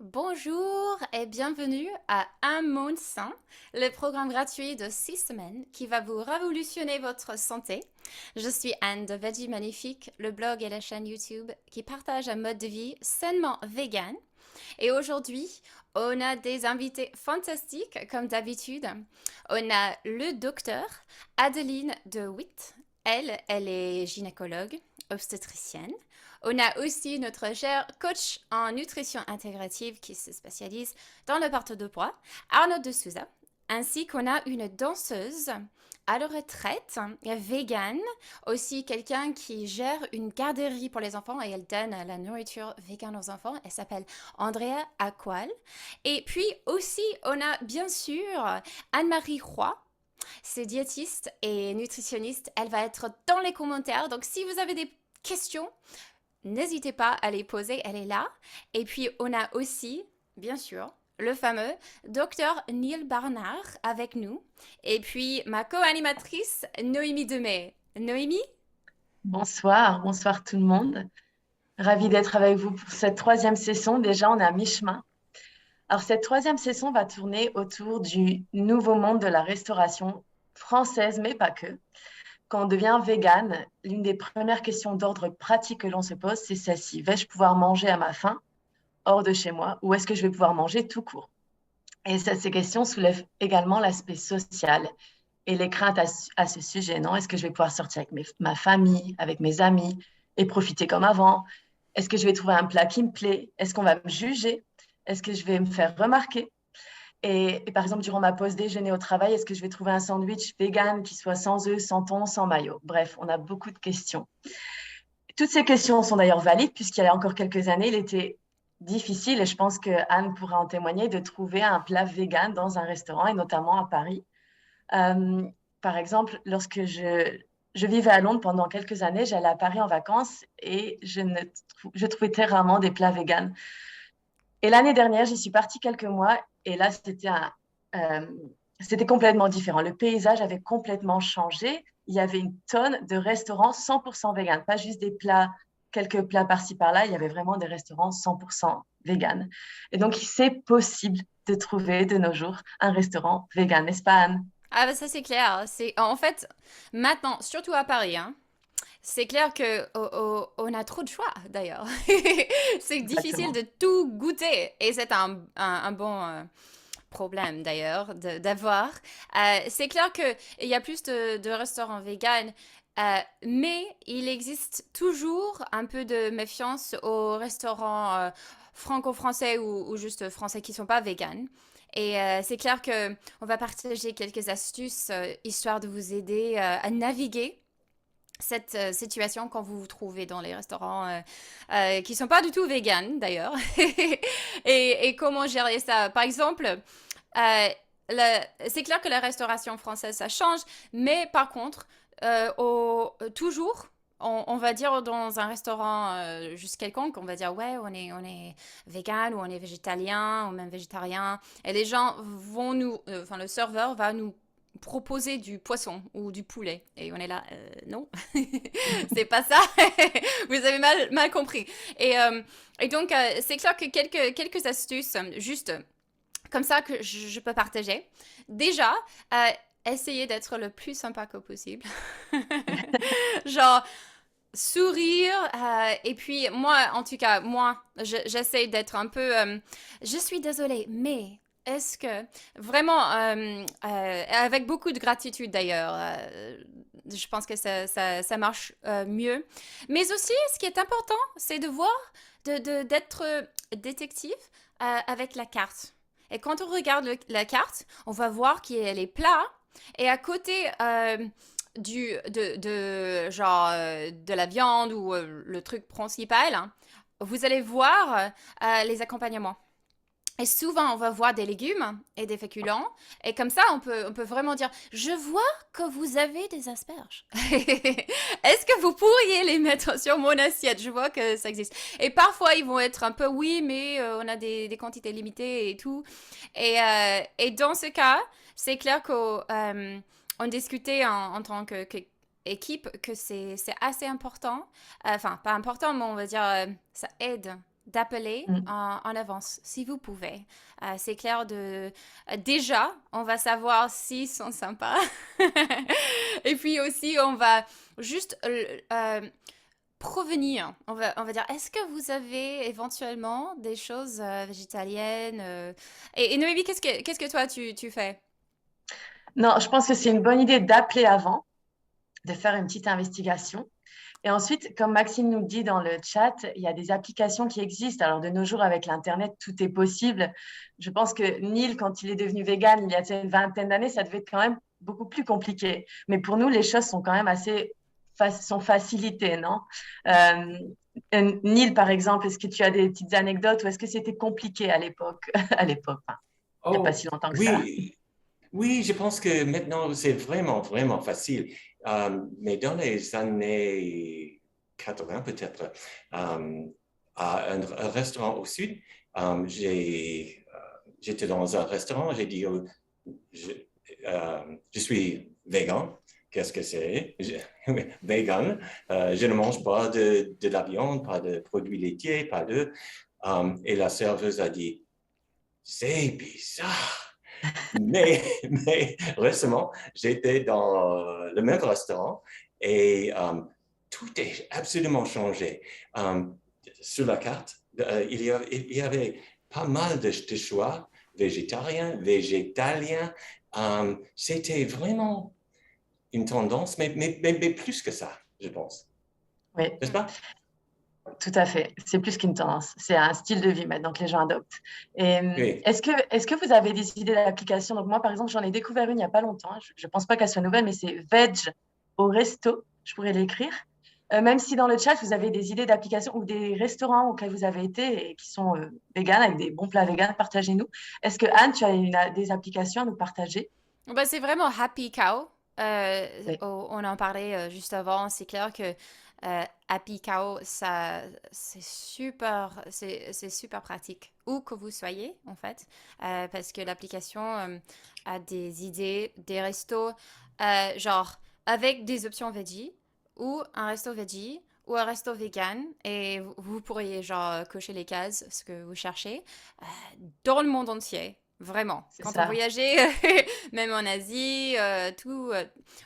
Bonjour et bienvenue à Un Monde Sain, le programme gratuit de 6 semaines qui va vous révolutionner votre santé. Je suis Anne de Veggie Magnifique, le blog et la chaîne YouTube qui partage un mode de vie sainement vegan. Et aujourd'hui, on a des invités fantastiques comme d'habitude. On a le docteur Adeline de Witt. Elle est gynécologue, obstétricienne. On a aussi notre cher coach en nutrition intégrative qui se spécialise dans le perte de poids, Arnaud de Souza, ainsi qu'on a une danseuse à la retraite, vegan, aussi quelqu'un qui gère une garderie pour les enfants et elle donne la nourriture vegan aux enfants. Elle s'appelle Andrea Aqual. Et puis aussi, on a bien sûr Anne-Marie Roy. C'est diétiste et nutritionniste. Elle va être dans les commentaires. Donc si vous avez des questions, n'hésitez pas à les poser, elle est là. Et puis, on a aussi, bien sûr, le fameux docteur Neil Barnard avec nous. Et puis, ma co-animatrice, Noémie Demey. Noémie. Bonsoir, bonsoir tout le monde. Ravie d'être avec vous pour cette troisième session. Déjà, on est à mi-chemin. Alors, cette troisième session va tourner autour du nouveau monde de la restauration française, mais pas que. Quand on devient vegan, l'une des premières questions d'ordre pratique que l'on se pose, c'est celle-ci. Vais-je pouvoir manger à ma faim hors de chez moi ou est-ce que je vais pouvoir manger tout court? Et ces questions soulèvent également l'aspect social et les craintes à ce sujet, non? Est-ce que je vais pouvoir sortir avec ma famille, avec mes amis et profiter comme avant? Est-ce que je vais trouver un plat qui me plaît? Est-ce qu'on va me juger? Est-ce que je vais me faire remarquer? Et par exemple, durant ma pause déjeuner au travail, est-ce que je vais trouver un sandwich vegan qui soit sans œufs, sans thon, sans maillot? Bref, on a beaucoup de questions. Toutes ces questions sont d'ailleurs valides puisqu'il y a encore quelques années, il était difficile, et je pense que Anne pourra en témoigner, de trouver un plat vegan dans un restaurant, et notamment à Paris. Euh, Par exemple, lorsque je vivais à Londres pendant quelques années, j'allais à Paris en vacances et je trouvais très rarement des plats véganes. Et l'année dernière, j'y suis partie quelques mois et là, euh, c'était complètement différent. Le paysage avait complètement changé. Il y avait une tonne de restaurants 100% véganes, pas juste des plats, quelques plats par-ci par-là. Il y avait vraiment des restaurants 100% véganes. Et donc, c'est possible de trouver de nos jours un restaurant vegan, n'est-ce pas, Anne? Ah bah ça c'est clair. C'est en fait maintenant, surtout à Paris, hein, c'est clair que on a trop de choix d'ailleurs. C'est difficile Exactement. de tout goûter et c'est un bon problème d'ailleurs d'avoir. C'est clair qu'il y a plus de restaurants véganes, mais il existe toujours un peu de méfiance aux restaurants franco-français ou juste français qui ne sont pas véganes. Et c'est clair que on va partager quelques astuces histoire de vous aider à naviguer cette situation quand vous vous trouvez dans les restaurants qui sont pas du tout véganes d'ailleurs et comment gérer ça. Par exemple, euh, c'est clair que la restauration française, ça change, mais par contre, toujours, on va dire dans un restaurant juste quelconque, on va dire ouais, on est vegan ou on est végétalien ou même végétarien. Et les gens vont enfin le serveur va nous proposer du poisson ou du poulet. Et on est là, non, c'est pas ça. Vous avez mal compris. Et donc, c'est clair que quelques astuces, juste comme ça que je peux partager. Déjà, essayez d'être le plus sympa que possible. Genre, sourire. Et puis, moi, en tout cas, moi, j'essaie d'être un peu... je suis désolée, mais... Est-ce que vraiment, avec beaucoup de gratitude d'ailleurs, je pense que ça marche mieux. Mais aussi, ce qui est important, c'est de voir, d'être détective avec la carte. Et quand on regarde la carte, on va voir qu'il y a les plats et à côté genre de la viande ou le truc principal, hein, vous allez voir les accompagnements. Et souvent, on va voir des légumes et des féculents. Et comme ça, on peut vraiment dire, je vois que vous avez des asperges. Est-ce que vous pourriez les mettre sur mon assiette? Je vois que ça existe. Et parfois, ils vont être un peu, oui, mais on a des quantités limitées et tout. Et dans ce cas, c'est clair qu'on discutait en tant que équipe que c'est assez important. Enfin, pas important, mais on va dire ça aide d'appeler Mm. en avance, si vous pouvez. C'est clair déjà, on va savoir s'ils sont sympas. Et puis aussi, on va juste provenir. On va dire, est-ce que vous avez éventuellement des choses végétaliennes et Noémie, qu'est-ce que toi, tu fais? Non, je pense que c'est une bonne idée d'appeler avant, de faire une petite investigation. Et ensuite, comme Maxime nous dit dans le chat, il y a des applications qui existent. Alors, de nos jours, avec l'Internet, tout est possible. Je pense que Neil, quand il est devenu vegan il y a une vingtaine d'années, ça devait être quand même beaucoup plus compliqué. Mais pour nous, les choses sont quand même sont facilitées, non? Euh, Neil, par exemple, est-ce que tu as des petites anecdotes ou est-ce que c'était compliqué à l'époque? À l'époque, enfin, il n'y a pas Oh, si longtemps que ça. oui, oui, je pense que maintenant c'est vraiment, vraiment facile. Mais dans les années 80 peut-être, à un restaurant au sud, j'étais dans un restaurant, j'ai dit, je, je suis végan. Qu'est-ce que c'est? Vegan. Je ne mange pas de la viande, pas de produits laitiers, pas de... et la serveuse a dit, c'est bizarre. Mais récemment, j'étais dans le même restaurant et tout est absolument changé. Um, sur la carte, il y avait pas mal de choix végétariens, végétaliens. C'était vraiment une tendance, mais plus que ça, je pense. Oui. N'est-ce pas? Tout à fait. C'est plus qu'une tendance. C'est un style de vie maintenant que les gens adoptent. Et Oui. est-ce que vous avez des idées d'application? Donc moi, par exemple, j'en ai découvert une il n'y a pas longtemps. Je ne pense pas qu'elle soit nouvelle, mais c'est Veg au resto. Je pourrais l'écrire. Même si dans le chat, vous avez des idées d'applications ou des restaurants auxquels vous avez été et qui sont véganes, avec des bons plats véganes, partagez-nous. Est-ce que Anne, tu as des applications à nous partager? Bah, c'est vraiment Happy Cow. Oui, On en parlait juste avant. C'est clair que Happy Cow, ça, c'est super pratique. Où que vous soyez, en fait. Parce que l'application a des idées, des restos, genre avec des options veggie, ou un resto veggie, ou un resto vegan. Et vous pourriez, genre, cocher les cases, ce que vous cherchez, euh, dans le monde entier. Vraiment. c'est Quand on ça. voyageait, même en Asie,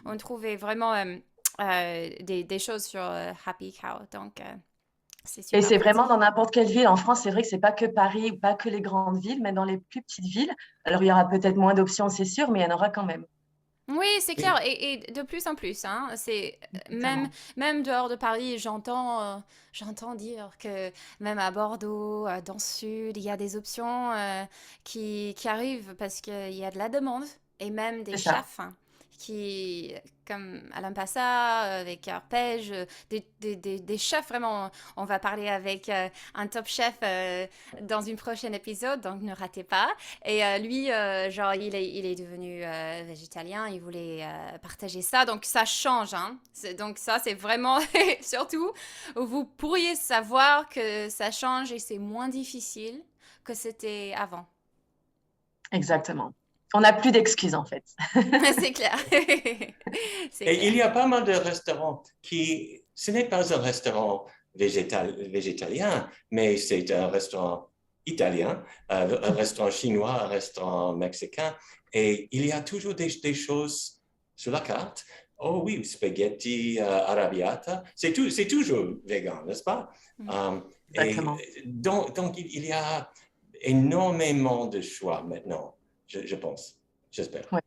on trouvait vraiment des choses sur Happy Cow. Donc, c'est Et super c'est vraiment pratique. dans n'importe quelle ville. En France, c'est vrai que c'est pas que Paris ou pas que les grandes villes, mais dans les plus petites villes. Alors, il y aura peut-être moins d'options, c'est sûr, mais il y en aura quand même. Oui, c'est clair. Et de plus en plus, hein, c'est Exactement. même dehors de Paris, j'entends dire que même à Bordeaux, dans le sud, il y a des options qui arrivent parce qu'il y a de la demande et même des C'est ça. chefs hein, qui, comme Alain Passa, avec Arpège, des chefs vraiment. On va parler avec un top chef dans une prochaine épisode, donc ne ratez pas. Et lui, genre, il est devenu végétalien, il voulait partager ça, donc ça change, hein. Donc ça, c'est vraiment, surtout, vous pourriez savoir que ça change et c'est moins difficile que c'était avant. Exactement. On n'a plus d'excuses, en fait. C'est clair. C'est Et il clair. y a pas mal de restaurants ce n'est pas un restaurant végétalien, mais c'est un restaurant italien, un restaurant chinois, un restaurant mexicain. Et il y a toujours des choses sur la carte. Oh oui, spaghetti arrabbiata. C'est toujours vegan, n'est-ce pas? Mm. Um, et Exactement. donc, il y a énormément de choix maintenant, je pense, j'espère. Ouais.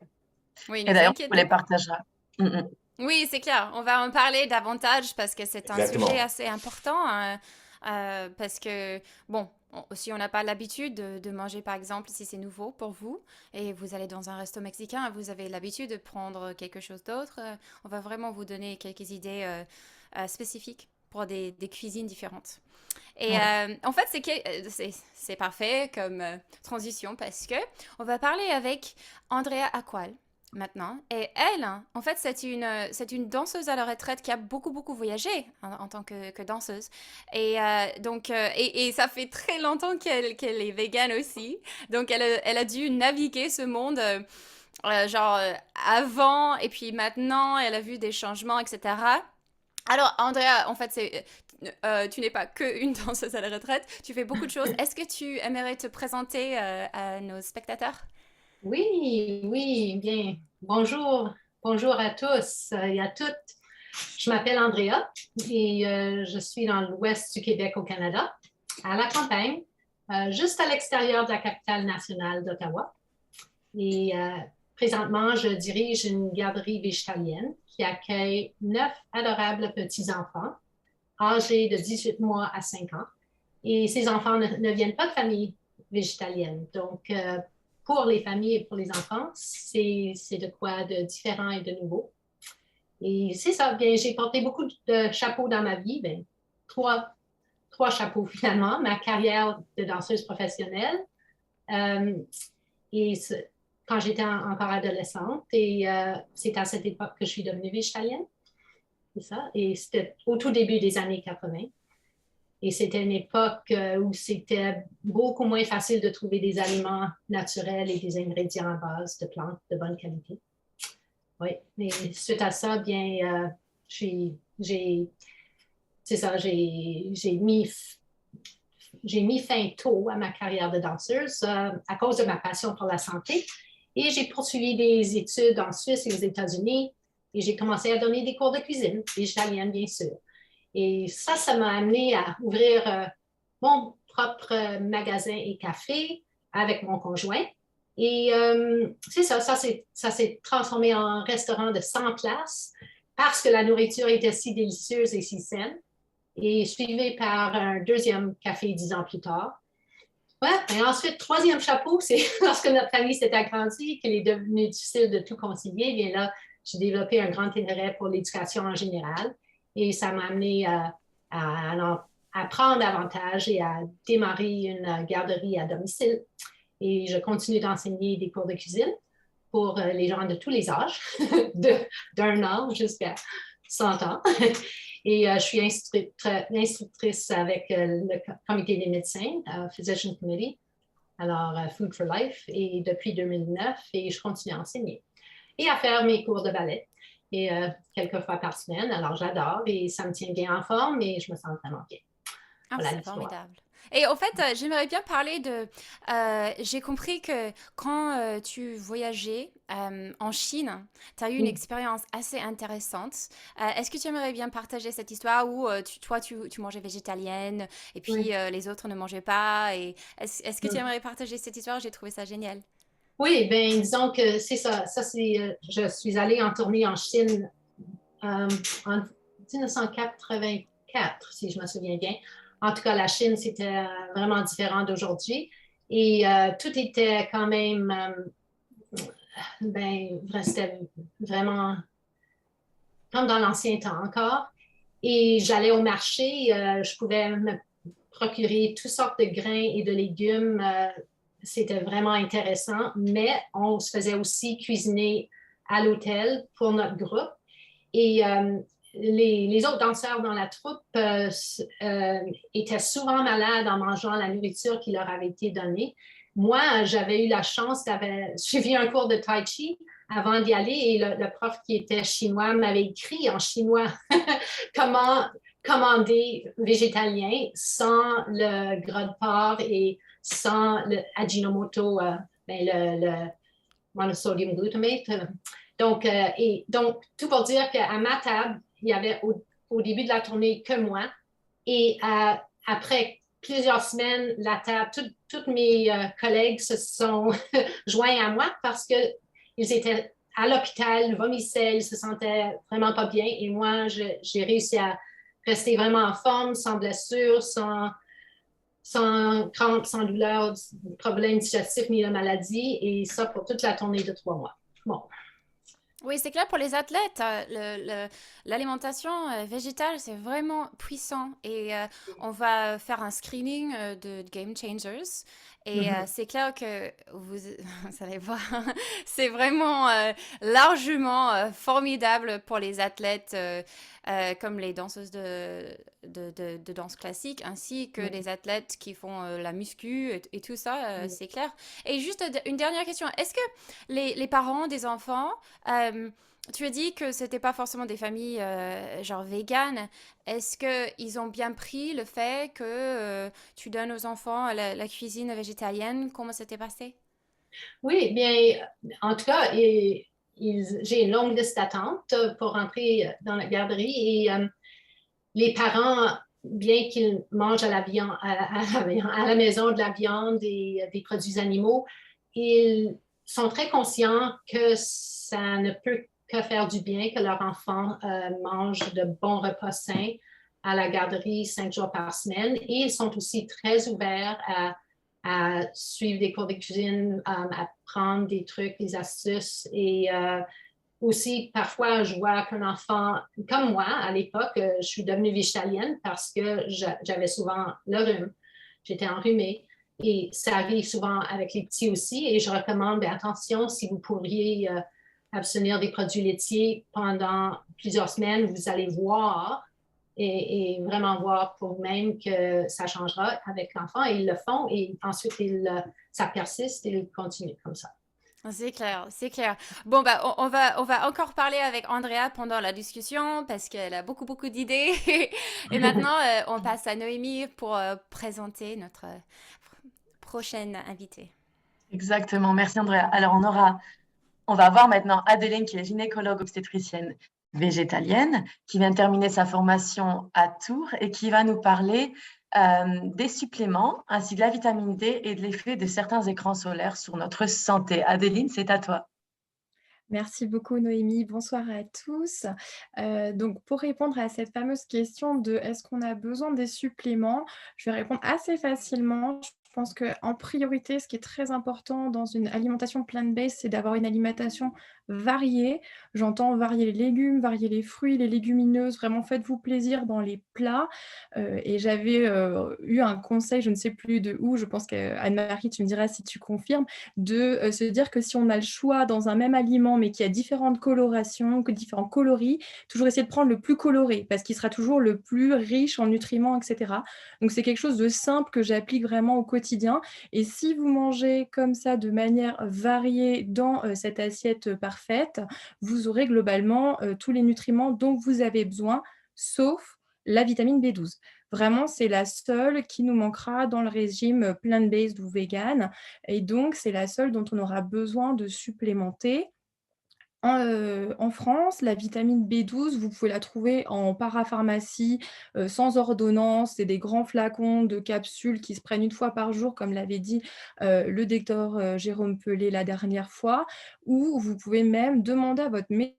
Oui, Et ne vous d'ailleurs, on inquiétez les pas. partagera. Mm, mm. Oui, c'est clair. On va en parler davantage parce que c'est un sujet Exactement. assez important. Parce que, bon, si on n'a pas l'habitude de manger, par exemple, si c'est nouveau pour vous et vous allez dans un resto mexicain et vous avez l'habitude de prendre quelque chose d'autre, on va vraiment vous donner quelques idées spécifiques pour des cuisines différentes. Et Ouais. en fait, c'est parfait comme transition parce que on va parler avec Andrea Aqual maintenant. Et elle, hein, en fait, c'est une danseuse à la retraite qui a beaucoup, beaucoup voyagé en tant que danseuse. Et ça fait très longtemps qu'elle est végane aussi. Donc, elle a dû naviguer ce monde. Genre avant et puis maintenant, elle a vu des changements, etc. Alors, Andrea, en fait, tu n'es pas que une danseuse à la retraite, tu fais beaucoup de choses. Est-ce que tu aimerais te présenter à nos spectateurs? Oui, oui, bien. Bonjour, bonjour à tous et à toutes. Je m'appelle Andrea et je suis dans l'ouest du Québec au Canada, à la campagne, juste à l'extérieur de la capitale nationale d'Ottawa. Et présentement, je dirige une garderie végétalienne qui accueille 9 adorables petits-enfants âgés de 18 mois à 5 ans. Et ces enfants ne viennent pas de familles végétaliennes. Donc, pour les familles et pour les enfants, c'est de quoi de différent et de nouveau. Et c'est ça. Bien, j'ai porté beaucoup de chapeaux dans ma vie. Bien, trois chapeaux finalement. Ma carrière de danseuse professionnelle euh, et quand j'étais encore adolescente. Et c'est à cette époque que je suis devenue végétalienne. C'est ça. Et c'était au tout début des années 80. Et c'était une époque où c'était beaucoup moins facile de trouver des aliments naturels et des ingrédients à base de plantes de bonne qualité. Oui, mais suite à ça, bien, c'est ça, j'ai mis fin tôt à ma carrière de danseuse à cause de ma passion pour la santé. Et j'ai poursuivi des études en Suisse et aux États-Unis. Et j'ai commencé à donner des cours de cuisine, végétalienne, bien sûr. Et ça m'a amené à ouvrir mon propre magasin et café avec mon conjoint. Et c'est ça s'est transformé en restaurant de 100 places parce que la nourriture était si délicieuse et si saine. Et suivi par un deuxième café 10 ans plus tard. Ouais, et ensuite, troisième chapeau, c'est lorsque notre famille s'est agrandie, qu'il est devenu difficile de tout concilier, bien là, j'ai développé un grand intérêt pour l'éducation en général et ça m'a amené à apprendre davantage et à démarrer une garderie à domicile. Et je continue d'enseigner des cours de cuisine pour les gens de tous les âges, d'un an jusqu'à 100 ans. Et je suis instructrice avec le comité des médecins, Physician Committee, alors Food for Life, et depuis 2009, et je continue à enseigner et à faire mes cours de ballet, et quelques fois par semaine. Alors j'adore et ça me tient bien en forme et je me sens vraiment bien. Ah, Voilà c'est l'histoire. formidable. Et au fait, j'aimerais bien parler de... j'ai compris que quand tu voyageais en Chine, tu as eu une Oui. expérience assez intéressante. Est-ce que tu aimerais bien partager cette histoire où toi, tu mangeais végétalienne et puis Oui. les autres ne mangeaient pas et est-ce que tu Mm. aimerais partager cette histoire? J'ai trouvé ça génial. Oui, bien, disons que c'est ça. Je suis allée en tournée en Chine en 1984, si je me souviens bien. En tout cas, la Chine, c'était vraiment différent d'aujourd'hui. Et tout était quand même, c'était vraiment comme dans l'ancien temps encore. Et j'allais au marché, je pouvais me procurer toutes sortes de grains et de légumes. C'était vraiment intéressant, mais on se faisait aussi cuisiner à l'hôtel pour notre groupe. Et les autres danseurs dans la troupe étaient souvent malades en mangeant la nourriture qui leur avait été donnée. Moi, j'avais eu la chance d'avoir suivi un cours de Tai Chi avant d'y aller et le prof qui était chinois m'avait écrit en chinois comment commander végétalien sans le gras de porc et sans le Ajinomoto, le monosodium glutamate. Donc, tout pour dire qu'à ma table, il y avait au début de la tournée que moi. Et après plusieurs semaines, la table, tous mes collègues se sont joints à moi parce qu'ils étaient à l'hôpital, vomissaient, ils se sentaient vraiment pas bien. Et moi, j'ai réussi à rester vraiment en forme, sans blessure, sans crampes, sans douleur, problème digestif ni de maladie. Et ça pour toute la tournée de 3 mois. Bon. Oui, c'est clair pour les athlètes. L'alimentation végétale, c'est vraiment puissant. Et on va faire un screening de Game Changers. Et Mm-hmm. c'est clair que vous allez voir, c'est vraiment largement formidable pour les athlètes comme les danseuses de danse classique, ainsi que les athlètes qui font la muscu et tout ça, c'est clair. Et juste une dernière question. Est-ce que les parents des enfants Tu as dit que c'était pas forcément des familles genre véganes. Est-ce que ils ont bien pris le fait que tu donnes aux enfants la cuisine végétalienne? Comment c'était passé? Oui, bien, en tout cas, j'ai une longue liste d'attente pour rentrer dans la garderie et les parents, bien qu'ils mangent à la viande, à la maison de la viande et des produits animaux, ils sont très conscients que ça ne peut que faire du bien que leur enfant mange de bons repas sains à la garderie 5 jours par semaine. Et ils sont aussi très ouverts à suivre des cours de cuisine, à prendre des trucs, des astuces et aussi, parfois, je vois qu'un enfant, comme moi, à l'époque, je suis devenue végétalienne parce que j'avais souvent le rhume. J'étais enrhumée. Et ça arrive souvent avec les petits aussi. Et je recommande, bien, attention, si vous pourriez abstenir des produits laitiers pendant plusieurs semaines, vous allez voir et vraiment voir pour vous-même que ça changera avec l'enfant. Et ils le font et ensuite, ça persiste et ils continuent comme ça. C'est clair, c'est clair. Bon, bah, on va encore parler avec Andrea pendant la discussion parce qu'elle a beaucoup, beaucoup d'idées. Et maintenant, on passe à Noémie pour présenter notre prochaine invitée. Exactement, merci Andrea. Alors, on va voir maintenant Adeline, qui est gynécologue obstétricienne végétalienne, qui vient de terminer sa formation à Tours et qui va nous parler des suppléments, ainsi de la vitamine D et de l'effet de certains écrans solaires sur notre santé. Adeline, c'est à toi. Merci beaucoup Noémie, bonsoir à tous. Donc pour répondre à cette fameuse question de est-ce qu'on a besoin des suppléments? Je vais répondre assez facilement. Je pense qu'en priorité, ce qui est très important dans une alimentation plant-based, c'est d'avoir une alimentation variée. J'entends varier les légumes, varier les fruits, les légumineuses, vraiment faites-vous plaisir dans les plats. Et j'avais eu un conseil, je ne sais plus de où, je pense qu'Anne-Marie, tu me diras si tu confirmes, de se dire que si on a le choix dans un même aliment, mais qui a différentes colorations, que différents coloris, toujours essayer de prendre le plus coloré, parce qu'il sera toujours le plus riche en nutriments, etc. Donc c'est quelque chose de simple que j'applique vraiment au quotidien. Et si vous mangez comme ça de manière variée dans cette assiette parfaite, vous aurez globalement tous les nutriments dont vous avez besoin, sauf la vitamine B12. Vraiment, c'est la seule qui nous manquera dans le régime plant-based ou vegan. Et donc, c'est la seule dont on aura besoin de supplémenter. En France, la vitamine B12, vous pouvez la trouver en parapharmacie, sans ordonnance. C'est des grands flacons de capsules qui se prennent une fois par jour, comme l'avait dit, le docteur, Jérôme Pelé la dernière fois. Ou vous pouvez même demander à votre médecin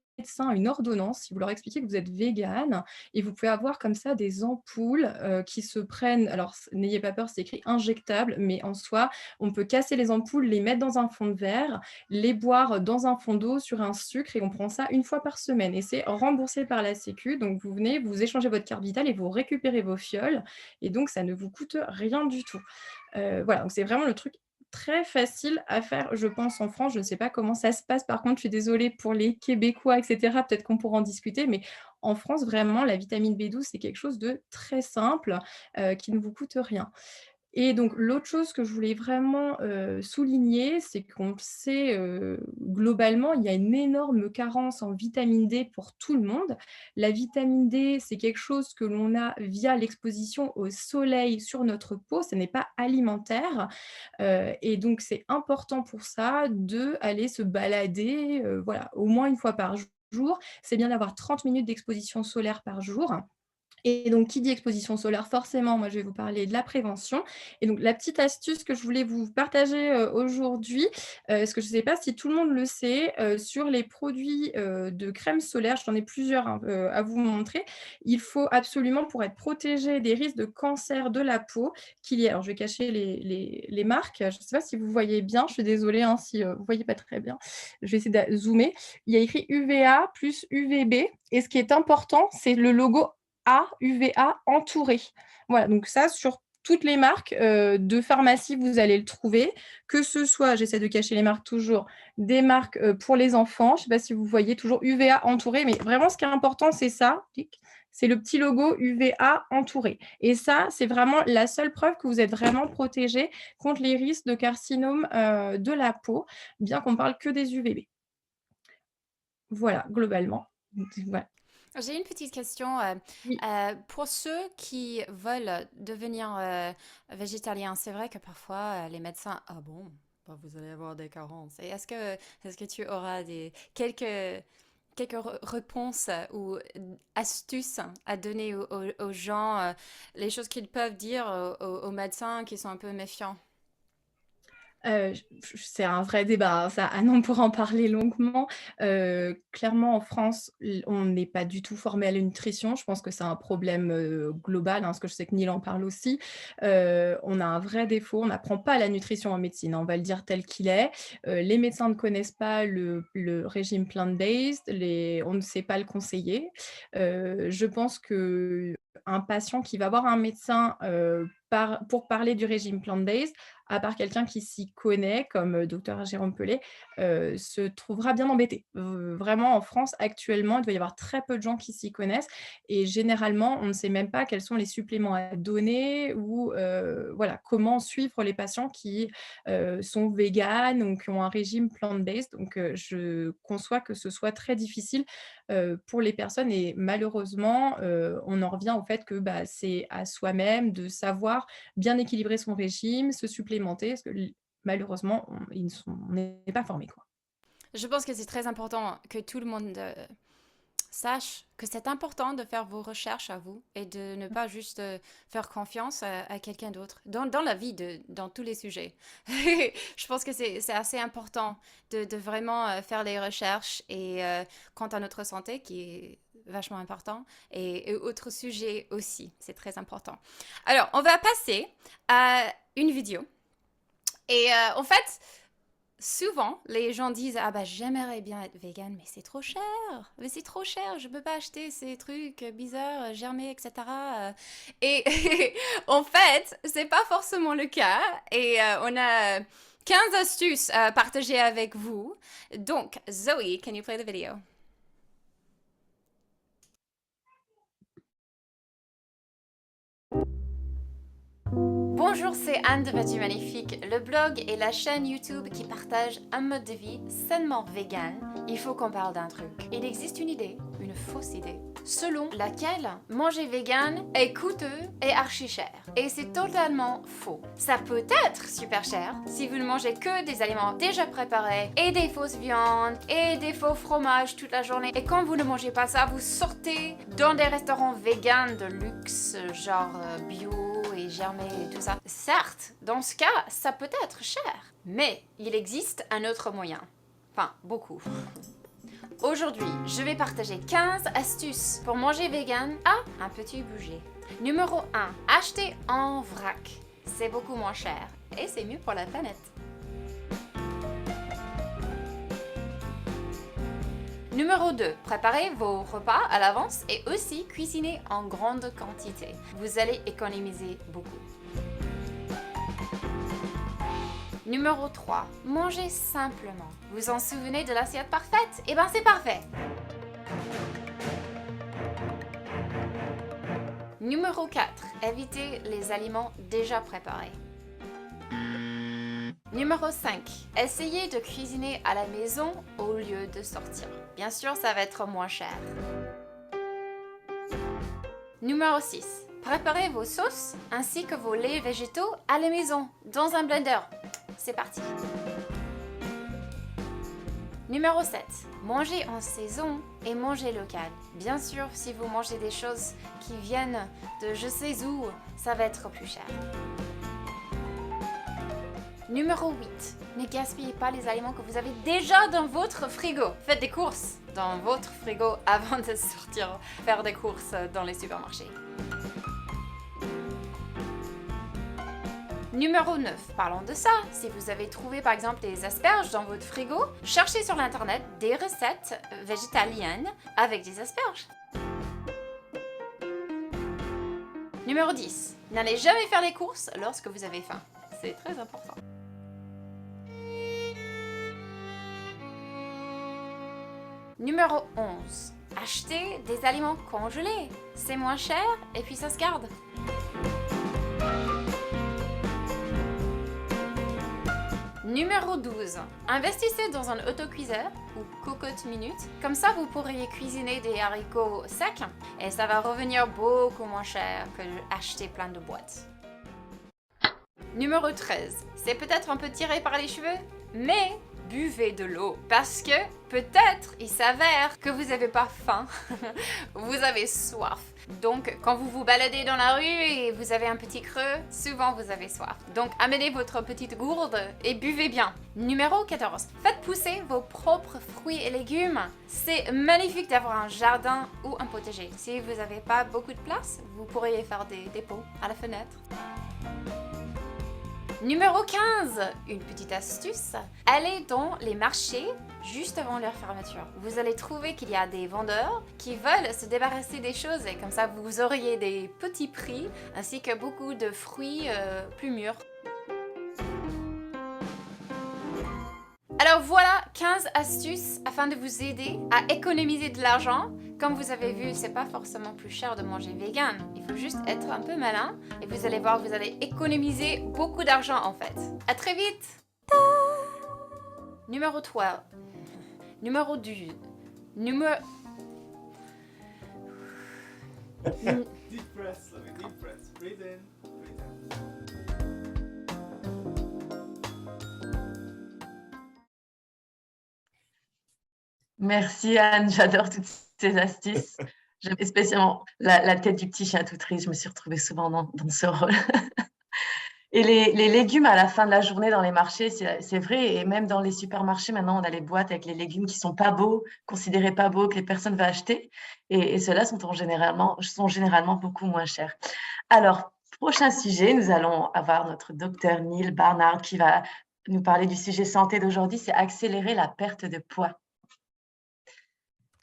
une ordonnance, si vous leur expliquez que vous êtes végane et vous pouvez avoir comme ça des ampoules, qui se prennent alors n'ayez pas peur, c'est écrit injectable, mais en soi, on peut casser les ampoules, les mettre dans un fond de verre, les boire dans un fond d'eau sur un sucre et on prend ça une fois par semaine et c'est remboursé par la Sécu. Donc vous venez, vous échangez votre carte vitale et vous récupérez vos fioles et donc ça ne vous coûte rien du tout. Voilà, donc c'est vraiment le truc très facile à faire, je pense, en France. Je ne sais pas comment ça se passe. Par contre, je suis désolée pour les Québécois, etc. Peut-être qu'on pourra en discuter, mais en France, vraiment, la vitamine B12, c'est quelque chose de très simple qui ne vous coûte rien. Et donc l'autre chose que je voulais vraiment, souligner, c'est qu'on sait, globalement, il y a une énorme carence en vitamine D pour tout le monde. La vitamine D, c'est quelque chose que l'on a via l'exposition au soleil sur notre peau, ce n'est pas alimentaire, et donc c'est important pour ça d'aller se balader, voilà, au moins une fois par jour. C'est bien d'avoir 30 minutes d'exposition solaire par jour. Et donc, qui dit exposition solaire, forcément, moi, je vais vous parler de la prévention. Et donc, la petite astuce que je voulais vous partager aujourd'hui, parce que je ne sais pas si tout le monde le sait, sur les produits de crème solaire, j'en ai plusieurs hein, à vous montrer. Il faut absolument, pour être protégé des risques de cancer de la peau, qu'il y ait, alors je vais cacher les marques, je ne sais pas si vous voyez bien, je suis désolée hein, si vous ne voyez pas très bien, je vais essayer de zoomer. Il y a écrit UVA plus UVB, et ce qui est important, c'est le logo UVA entouré. Voilà, donc ça, sur toutes les marques de pharmacie, vous allez le trouver, que ce soit, j'essaie de cacher les marques toujours, des marques pour les enfants, je ne sais pas si vous voyez, toujours UVA entouré, mais vraiment ce qui est important, c'est ça, c'est le petit logo UVA entouré. Et ça, c'est vraiment la seule preuve que vous êtes vraiment protégé contre les risques de carcinome de la peau, bien qu'on parle que des UVB. Voilà, globalement. Voilà. J'ai une petite question. Oui. Pour ceux qui veulent devenir végétaliens, c'est vrai que parfois les médecins, ah bon, bah, vous allez avoir des carences. Et est-ce que tu auras quelques réponses ou astuces à donner aux gens, les choses qu'ils peuvent dire aux médecins qui sont un peu méfiants? C'est un vrai débat, hein, ça. Anne, on pourra en parler longuement. Clairement, en France, on n'est pas du tout formé à la nutrition. Je pense que c'est un problème global, hein, parce que je sais que Neil en parle aussi. On a un vrai défaut, on n'apprend pas la nutrition en médecine, hein, on va le dire tel qu'il est. Les médecins ne connaissent pas le régime plant-based, on ne sait pas le conseiller. Je pense qu'un patient qui va voir un médecin pour parler du régime plant-based, à part quelqu'un qui s'y connaît, comme docteur Jérôme Pellet, se trouvera bien embêté. Vraiment, en France, actuellement, il doit y avoir très peu de gens qui s'y connaissent et généralement, on ne sait même pas quels sont les suppléments à donner ou voilà, comment suivre les patients qui sont véganes ou qui ont un régime plant-based. Donc, je conçois que ce soit très difficile pour les personnes et malheureusement, on en revient au fait que bah, c'est à soi-même de savoir bien équilibrer son régime, se supplémenter, parce que malheureusement, on n'est pas formé, quoi. Je pense que c'est très important que tout le monde sache que c'est important de faire vos recherches à vous et de ne pas juste faire confiance à quelqu'un d'autre dans la vie, dans tous les sujets. Je pense que c'est assez important de vraiment faire les recherches et quant à notre santé qui est vachement important et autres sujets aussi, c'est très important. Alors, on va passer à une vidéo et en fait, souvent, les gens disent ah bah j'aimerais bien être vegan, mais c'est trop cher. Mais c'est trop cher, je peux pas acheter ces trucs bizarres, germés, etc. Et en fait, c'est pas forcément le cas. Et on a 15 astuces à partager avec vous. Donc, Zoe, can you play the video? Bonjour, c'est Anne de Veggie Magnifique, le blog et la chaîne YouTube qui partage un mode de vie sainement vegan. Il faut qu'on parle d'un truc. Il existe une idée, une fausse idée, selon laquelle manger vegan est coûteux et archi cher. Et c'est totalement faux. Ça peut être super cher si vous ne mangez que des aliments déjà préparés et des fausses viandes et des faux fromages toute la journée. Et quand vous ne mangez pas ça, vous sortez dans des restaurants vegan de luxe, genre bio et germé et tout ça. Certes, dans ce cas, ça peut être cher. Mais il existe un autre moyen. Enfin, beaucoup. Aujourd'hui, je vais partager 15 astuces pour manger vegan à un petit budget. Numéro 1. Acheter en vrac. C'est beaucoup moins cher et c'est mieux pour la planète. Numéro 2. Préparez vos repas à l'avance et aussi cuisinez en grande quantité. Vous allez économiser beaucoup. Numéro 3. Mangez simplement. Vous en souvenez de l'assiette parfaite? Eh ben c'est parfait! Numéro 4. Évitez les aliments déjà préparés. Numéro 5. Essayez de cuisiner à la maison au lieu de sortir. Bien sûr, ça va être moins cher. Numéro 6. Préparez vos sauces ainsi que vos laits végétaux à la maison, dans un blender. C'est parti. Numéro 7. Mangez en saison et mangez local. Bien sûr, si vous mangez des choses qui viennent de je sais où, ça va être plus cher. Numéro 8. Ne gaspillez pas les aliments que vous avez déjà dans votre frigo. Faites des courses dans votre frigo avant de sortir faire des courses dans les supermarchés. Numéro 9. Parlons de ça. Si vous avez trouvé par exemple des asperges dans votre frigo, cherchez sur l'internet des recettes végétaliennes avec des asperges. Numéro 10. N'allez jamais faire les courses lorsque vous avez faim. C'est très important. Numéro 11. Achetez des aliments congelés. C'est moins cher et puis ça se garde. Numéro 12. Investissez dans un autocuiseur ou cocotte minute. Comme ça, vous pourriez cuisiner des haricots secs et ça va revenir beaucoup moins cher que acheter plein de boîtes. Numéro 13. C'est peut-être un peu tiré par les cheveux, mais buvez de l'eau parce que peut-être il s'avère que vous n'avez pas faim, vous avez soif. Donc quand vous vous baladez dans la rue et vous avez un petit creux, souvent vous avez soif. Donc amenez votre petite gourde et buvez bien. Numéro 14. Faites pousser vos propres fruits et légumes. C'est magnifique d'avoir un jardin ou un potager. Si vous n'avez pas beaucoup de place, vous pourriez faire des dépôts à la fenêtre. Numéro 15, une petite astuce. Allez dans les marchés juste avant leur fermeture. Vous allez trouver qu'il y a des vendeurs qui veulent se débarrasser des choses et comme ça vous auriez des petits prix ainsi que beaucoup de fruits plus mûrs. Alors voilà 15 astuces afin de vous aider à économiser de l'argent. Comme vous avez vu, c'est pas forcément plus cher de manger vegan. Il faut juste être un peu malin et vous allez voir, vous allez économiser beaucoup d'argent en fait. À très vite. Numéro 12. Numéro 12. Numéro... Deep breaths, Lovey, deep breaths. Breathe in, breathe out. Merci Anne, j'adore toutes ces astuces. J'aime spécialement la tête du petit chien tout triste, je me suis retrouvée souvent dans ce rôle. Et les légumes à la fin de la journée dans les marchés, c'est vrai, et même dans les supermarchés, maintenant, on a les boîtes avec les légumes qui sont pas beaux, considérés pas beaux, que les personnes veulent acheter, et ceux-là sont généralement beaucoup moins chers. Alors, prochain sujet, nous allons avoir notre docteur Neil Barnard qui va nous parler du sujet santé d'aujourd'hui, c'est accélérer la perte de poids.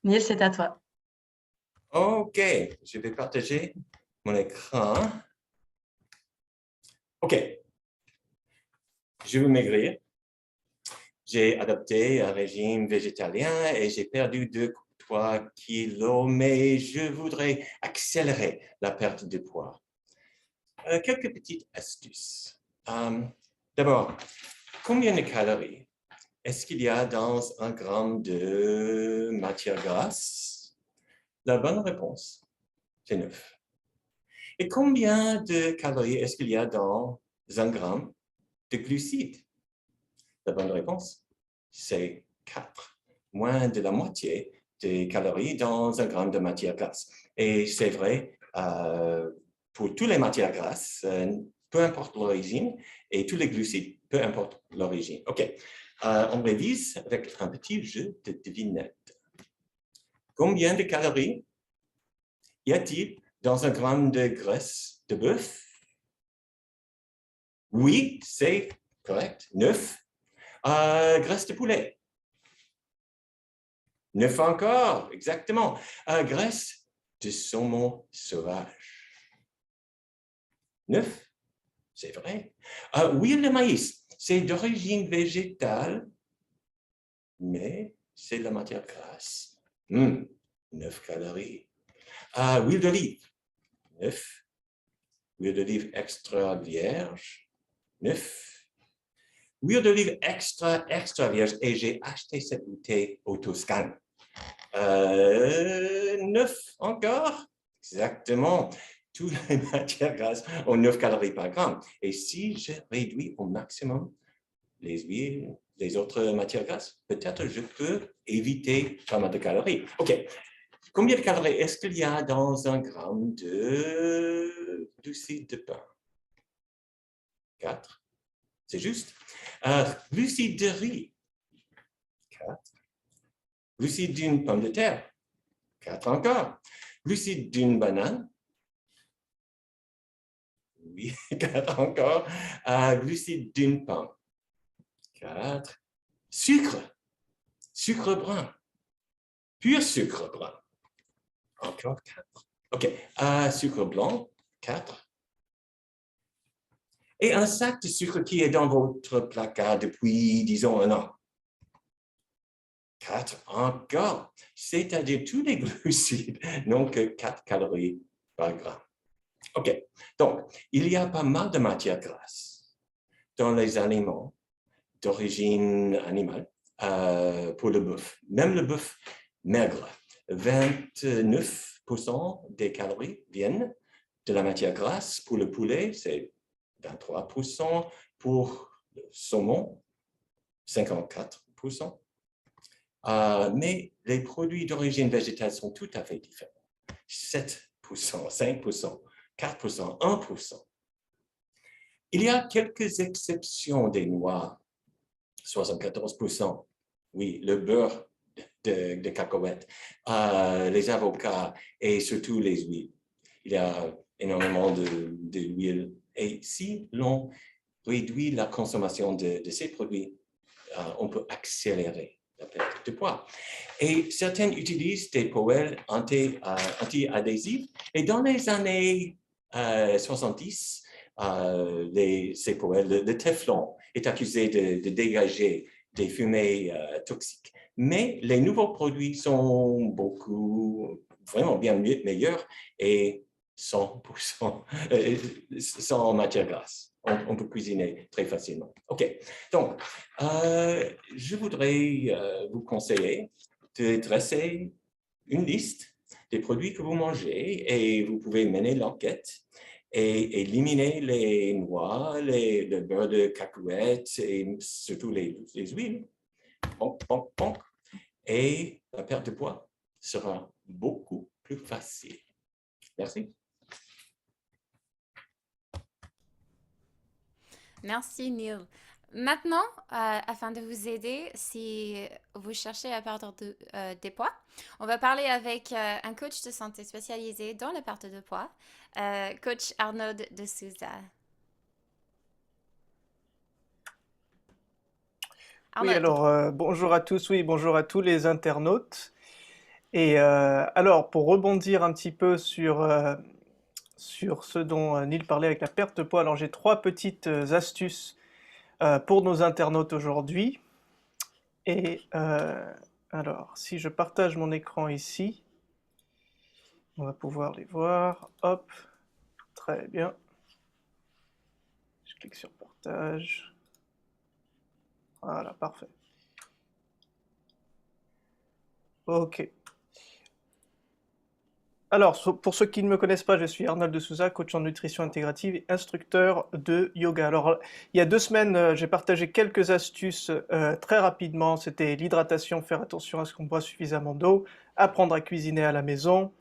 Neil, c'est à toi. OK, je vais partager mon écran. OK, je veux maigrir. J'ai adopté un régime végétalien et j'ai perdu 2-3 kilos, mais je voudrais accélérer la perte de poids. Quelques petites astuces. D'abord, combien de calories est-ce qu'il y a dans 1 gramme de matière grasse? La bonne réponse, c'est 9. Et combien de calories est-ce qu'il y a dans 1 gramme de glucides? La bonne réponse, c'est 4. Moins de la moitié des calories dans 1 gramme de matière grasse. Et c'est vrai pour toutes les matières grasses, peu importe l'origine, et tous les glucides, peu importe l'origine. OK, on révise avec un petit jeu de devinette. Combien de calories y a-t-il dans 1 gramme de graisse de bœuf? Oui, c'est correct, 9. Graisse de poulet. 9 encore, exactement. Graisse de saumon sauvage. 9, c'est vrai. Huile de maïs, c'est d'origine végétale, mais c'est de la matière grasse. 9 calories. Huile d'olive, 9. Huile d'olive extra vierge, 9. Huile d'olive extra vierge, et j'ai acheté cette bouteille au Toscane. 9 encore, exactement. Toutes les matières grasses ont 9 calories par gramme. Et si je réduis au maximum les huiles, les autres matières grasses, peut-être je peux éviter pas mal de calories. OK. Combien de calories est-ce qu'il y a dans 1 gramme de glucides de pain? 4. C'est juste. Glucides de riz, 4. Glucides d'une pomme de terre, 4 encore. Glucides d'une banane, oui, 4 encore. Glucides d'une pomme, 4. Sucre brun, pur sucre brun, encore 4. OK, sucre blanc, 4. Et un sac de sucre qui est dans votre placard depuis, disons, 1 an. 4 encore, c'est-à-dire tous les glucides n'ont que 4 calories par gramme. OK, donc, il y a pas mal de matières grasses dans les aliments d'origine animale pour le bœuf. Même le bœuf maigre, 29% des calories viennent de la matière grasse. Pour le poulet, c'est 23%. Pour le saumon, 54%. Mais les produits d'origine végétale sont tout à fait différents. 7%, 5%, 4%, 1%. Il y a quelques exceptions des noix, 74%. Oui, le beurre de cacahuètes, les avocats et surtout les huiles. Il y a énormément d'huile. Et si l'on réduit la consommation de ces produits, on peut accélérer la perte de poids. Et certains utilisent des poêles anti-adhésifs. Et dans les années 70, ces poêles, le Teflon est accusé de dégager des fumées toxiques. Mais les nouveaux produits sont vraiment bien meilleurs et 100% sans matière grasse. On peut cuisiner très facilement. OK. Donc, je voudrais vous conseiller de dresser une liste des produits que vous mangez et vous pouvez mener l'enquête et éliminer les noix, le beurre de cacahuètes et surtout les huiles. Ponk, ponk, ponk. Et la perte de poids sera beaucoup plus facile. Merci. Merci, Neil. Maintenant, afin de vous aider, si vous cherchez à perdre des poids, on va parler avec un coach de santé spécialisé dans la perte de poids, coach Arnaud de Souza. Oui, Arnaud. alors bonjour à tous, oui, bonjour à tous les internautes. Et alors, pour rebondir un petit peu sur ce dont Neil parlait avec la perte de poids, alors j'ai 3 petites astuces pour nos internautes aujourd'hui. Et alors, si je partage mon écran ici, on va pouvoir les voir. Hop, très bien. Je clique sur partage. Voilà, parfait. Ok. Alors, pour ceux qui ne me connaissent pas, je suis Arnold de Souza, coach en nutrition intégrative et instructeur de yoga. Alors, il y a 2 semaines, j'ai partagé quelques astuces très rapidement. C'était l'hydratation, faire attention à ce qu'on boit suffisamment d'eau, apprendre à cuisiner à la maison,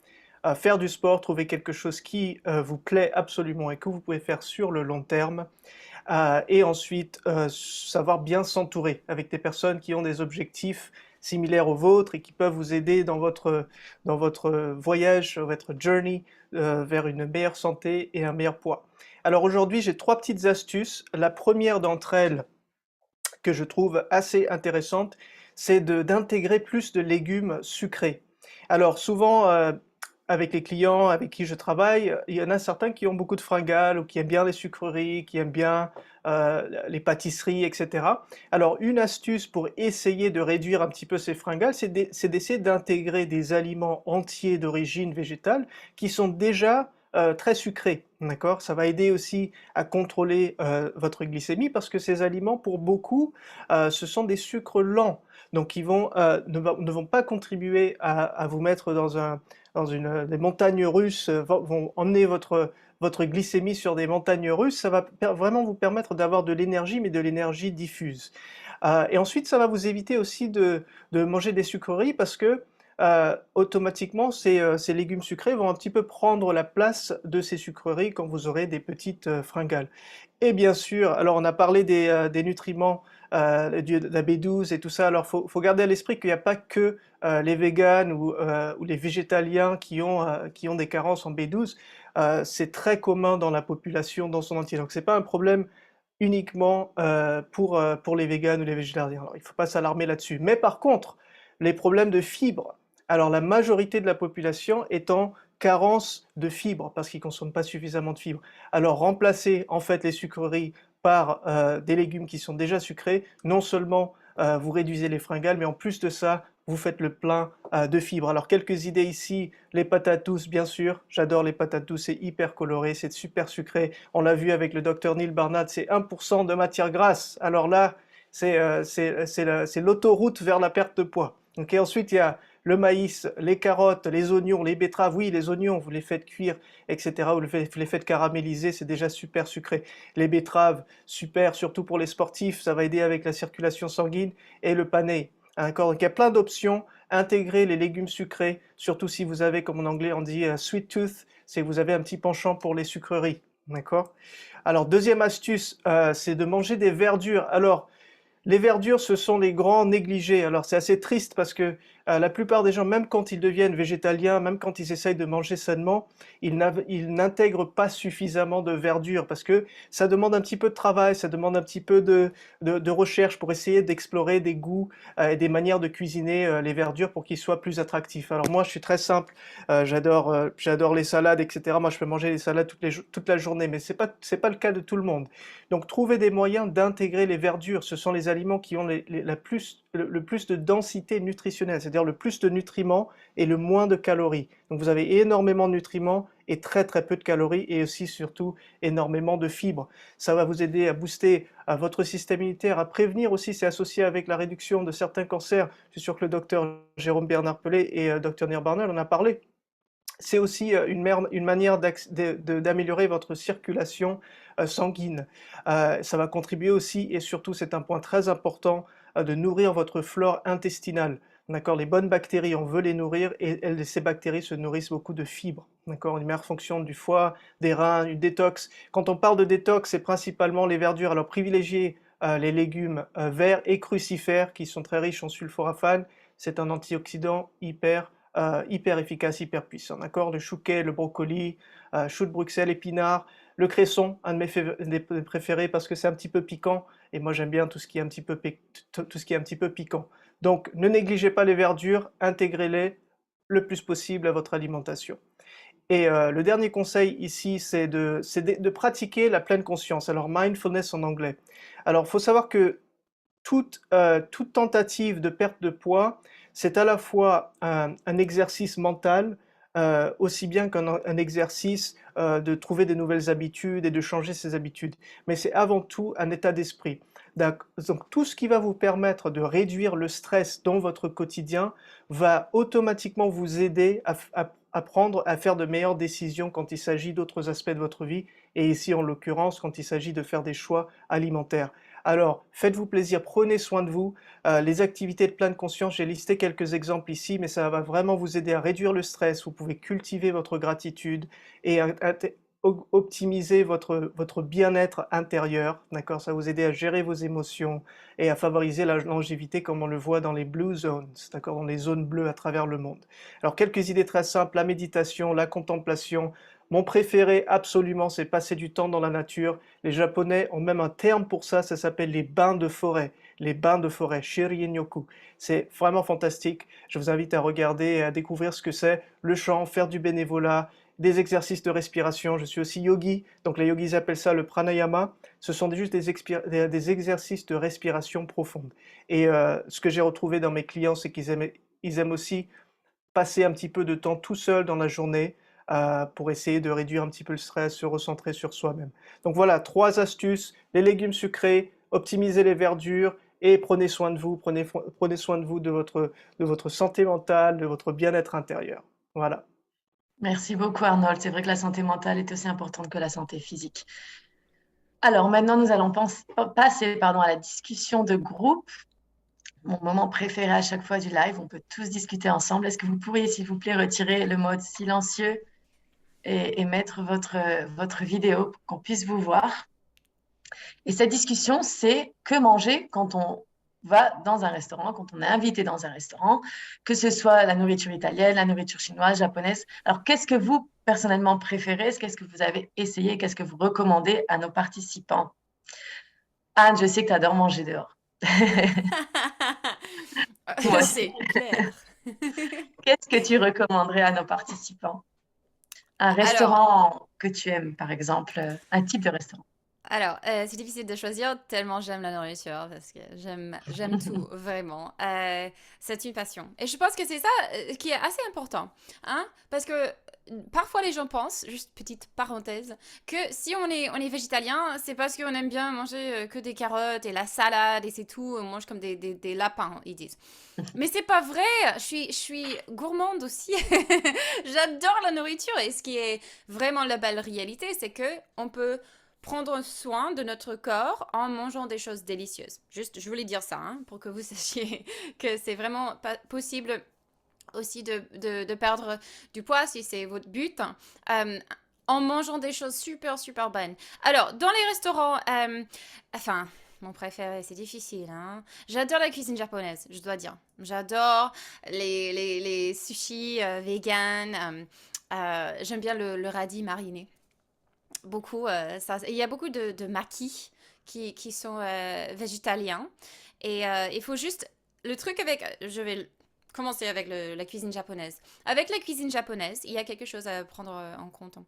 faire du sport, trouver quelque chose qui vous plaît absolument et que vous pouvez faire sur le long terme. Et ensuite, savoir bien s'entourer avec des personnes qui ont des objectifs similaires aux vôtres et qui peuvent vous aider dans votre voyage, votre journey vers une meilleure santé et un meilleur poids. Alors aujourd'hui, j'ai 3 petites astuces. La première d'entre elles, que je trouve assez intéressante, c'est d'intégrer plus de légumes sucrés. Alors souvent, avec les clients avec qui je travaille, il y en a certains qui ont beaucoup de fringales ou qui aiment bien les sucreries, qui aiment bien les pâtisseries, etc. Alors une astuce pour essayer de réduire un petit peu ces fringales, c'est d'essayer d'intégrer des aliments entiers d'origine végétale qui sont déjà très sucrés, d'accord? Ça va aider aussi à contrôler votre glycémie parce que ces aliments, pour beaucoup, ce sont des sucres lents, donc ils ne vont pas contribuer à vous mettre des montagnes russes, vont emmener votre glycémie sur des montagnes russes. Ça va vraiment vous permettre d'avoir de l'énergie, mais de l'énergie diffuse. Et ensuite, ça va vous éviter aussi de manger des sucreries parce que automatiquement, ces légumes sucrés vont un petit peu prendre la place de ces sucreries quand vous aurez des petites fringales. Et bien sûr, alors on a parlé des nutriments, de la B12 et tout ça, alors faut garder à l'esprit qu'il n'y a pas que les véganes ou les végétaliens qui ont des carences en B12, c'est très commun dans la population dans son entier, donc c'est pas un problème uniquement pour les véganes ou les végétariens, alors il ne faut pas s'alarmer là-dessus. Mais par contre, les problèmes de fibres, alors la majorité de la population est en carence de fibres parce qu'ils ne consomment pas suffisamment de fibres. Alors remplacer en fait les sucreries par des légumes qui sont déjà sucrés, non seulement vous réduisez les fringales, mais en plus de ça, vous faites le plein de fibres. Alors quelques idées ici, les patates douces, bien sûr, j'adore les patates douces, c'est hyper coloré, c'est super sucré. On l'a vu avec le docteur Neil Barnard, c'est 1% de matière grasse. Alors là, C'est l'autoroute vers la perte de poids. Ok, ensuite, il y a le maïs, les carottes, les oignons, les betteraves. Oui, les oignons, vous les faites cuire, etc. Vous les faites caraméliser, c'est déjà super sucré. Les betteraves, super, surtout pour les sportifs, ça va aider avec la circulation sanguine. Et le panais. D'accord, donc il y a plein d'options. Intégrer les légumes sucrés, surtout si vous avez, comme en anglais on dit sweet tooth, c'est que vous avez un petit penchant pour les sucreries. D'accord. Alors, deuxième astuce, c'est de manger des verdures. Alors, les verdures, ce sont les grands négligés. Alors c'est assez triste parce que la plupart des gens, même quand ils deviennent végétaliens, même quand ils essayent de manger sainement, ils n'intègrent pas suffisamment de verdure parce que ça demande un petit peu de travail, ça demande un petit peu de recherche pour essayer d'explorer des goûts et des manières de cuisiner les verdures pour qu'ils soient plus attractifs. Alors moi, je suis très simple, j'adore les salades, etc. Moi, je peux manger les salades toute la journée, mais c'est pas le cas de tout le monde. Donc, trouver des moyens d'intégrer les verdures. Ce sont les aliments qui ont le plus de densité nutritionnelle, c'est-à-dire le plus de nutriments et le moins de calories. Donc, vous avez énormément de nutriments et très très peu de calories et aussi surtout énormément de fibres. Ça va vous aider à booster votre système immunitaire, à prévenir aussi, c'est associé avec la réduction de certains cancers. Je suis sûr que le docteur Jérôme Bernard Pelé et docteur Nir Barnell en a parlé. C'est aussi une manière d'améliorer votre circulation sanguine. Ça va contribuer aussi, et surtout c'est un point très important, de nourrir votre flore intestinale. D'accord, les bonnes bactéries, on veut les nourrir et ces bactéries se nourrissent beaucoup de fibres. D'accord, une meilleure fonction du foie, des reins, une détox. Quand on parle de détox, c'est principalement les verdures. Alors privilégiez les légumes verts et crucifères qui sont très riches en sulforaphane. C'est un antioxydant hyper efficace, hyper puissant. D'accord, le chouquet, le brocoli, chou de Bruxelles, épinards, le cresson, un de mes préférés parce que c'est un petit peu piquant et moi j'aime bien tout ce qui est un petit peu piquant. Donc ne négligez pas les verdures, intégrez-les le plus possible à votre alimentation. Et le dernier conseil ici, c'est de pratiquer la pleine conscience. Alors mindfulness en anglais. Alors il faut savoir que toute tentative de perte de poids, c'est à la fois un exercice mental, aussi bien qu'un exercice de trouver des nouvelles habitudes et de changer ses habitudes. Mais c'est avant tout un état d'esprit. Donc tout ce qui va vous permettre de réduire le stress dans votre quotidien va automatiquement vous aider à faire de meilleures décisions quand il s'agit d'autres aspects de votre vie, et ici en l'occurrence quand il s'agit de faire des choix alimentaires. Alors, faites-vous plaisir, prenez soin de vous. Les activités de pleine conscience, j'ai listé quelques exemples ici, mais ça va vraiment vous aider à réduire le stress. Vous pouvez cultiver votre gratitude et optimiser votre bien-être intérieur. D'accord, ça va vous aider à gérer vos émotions et à favoriser la longévité comme on le voit dans les blue zones, d'accord, dans les zones bleues à travers le monde. Alors, quelques idées très simples, la méditation, la contemplation. Mon préféré, absolument, c'est passer du temps dans la nature. Les Japonais ont même un terme pour ça, ça s'appelle les bains de forêt. Les bains de forêt, Shirin-yoku. C'est vraiment fantastique. Je vous invite à regarder et à découvrir ce que c'est. Le chant, faire du bénévolat, des exercices de respiration. Je suis aussi yogi, donc les yogis appellent ça le pranayama. Ce sont juste des exercices de respiration profonde. Et ce que j'ai retrouvé dans mes clients, c'est ils aiment aussi passer un petit peu de temps tout seul dans la journée pour essayer de réduire un petit peu le stress, se recentrer sur soi-même. Donc voilà, 3 astuces, les légumes sucrés, optimisez les verdures et prenez soin de vous, prenez soin de vous, de votre santé mentale, de votre bien-être intérieur. Voilà. Merci beaucoup, Arnold. C'est vrai que la santé mentale est aussi importante que la santé physique. Alors maintenant, nous allons passer à la discussion de groupe. Mon moment préféré à chaque fois du live, on peut tous discuter ensemble. Est-ce que vous pourriez, s'il vous plaît, retirer le mode silencieux et mettre votre vidéo pour qu'on puisse vous voir? Et cette discussion, c'est que manger quand on va dans un restaurant, quand on est invité dans un restaurant, que ce soit la nourriture italienne, la nourriture chinoise, japonaise. Alors, qu'est-ce que vous, personnellement, préférez? Qu'est-ce que vous avez essayé? Qu'est-ce que vous recommandez à nos participants? Anne, je sais que tu adores manger dehors. Moi aussi. C'est clair. Qu'est-ce que tu recommanderais à nos participants? Un Alors, restaurant que tu aimes, par exemple, un type de restaurant. Alors, c'est difficile de choisir tellement j'aime la nourriture parce que j'aime tout, vraiment. C'est une passion. Et je pense que c'est ça qui est assez important, hein? Parce que parfois les gens pensent, juste petite parenthèse, que si on est végétalien, c'est parce qu'on aime bien manger que des carottes et la salade et c'est tout, on mange comme des lapins, ils disent. Mais c'est pas vrai, je suis gourmande aussi. J'adore la nourriture et ce qui est vraiment la belle réalité, c'est que on peut prendre soin de notre corps en mangeant des choses délicieuses. Juste, je voulais dire ça, hein, pour que vous sachiez que c'est vraiment pas possible aussi de perdre du poids si c'est votre but, euh, en mangeant des choses super, super bonnes. Alors, dans les restaurants, enfin, mon préféré, c'est difficile, hein. J'adore la cuisine japonaise, je dois dire. J'adore les sushis vegan. J'aime bien le radis mariné. Beaucoup, il y a beaucoup de maquis qui sont végétaliens. Et il faut juste... Le truc avec... Je vais commencer avec la cuisine japonaise. Avec la cuisine japonaise, il y a quelque chose à prendre en compte.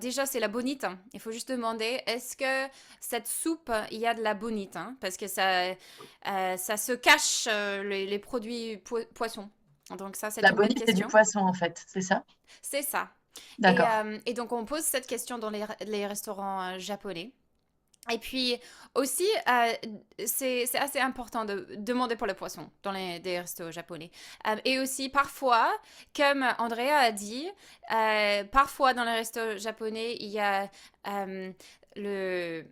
Déjà, c'est la bonite. Il faut juste demander, est-ce que cette soupe, il y a de la bonite, hein? Parce que ça se cache les produits poissons. Donc ça, c'est La une bonne bonite, c'est du question. poisson, en fait, c'est ça? C'est ça. D'accord. Et donc, on pose cette question dans les restaurants japonais. Et puis aussi, c'est assez important de demander pour le poisson dans des restos japonais. Et aussi, parfois, comme Andrea a dit, parfois dans les restos japonais, il y a le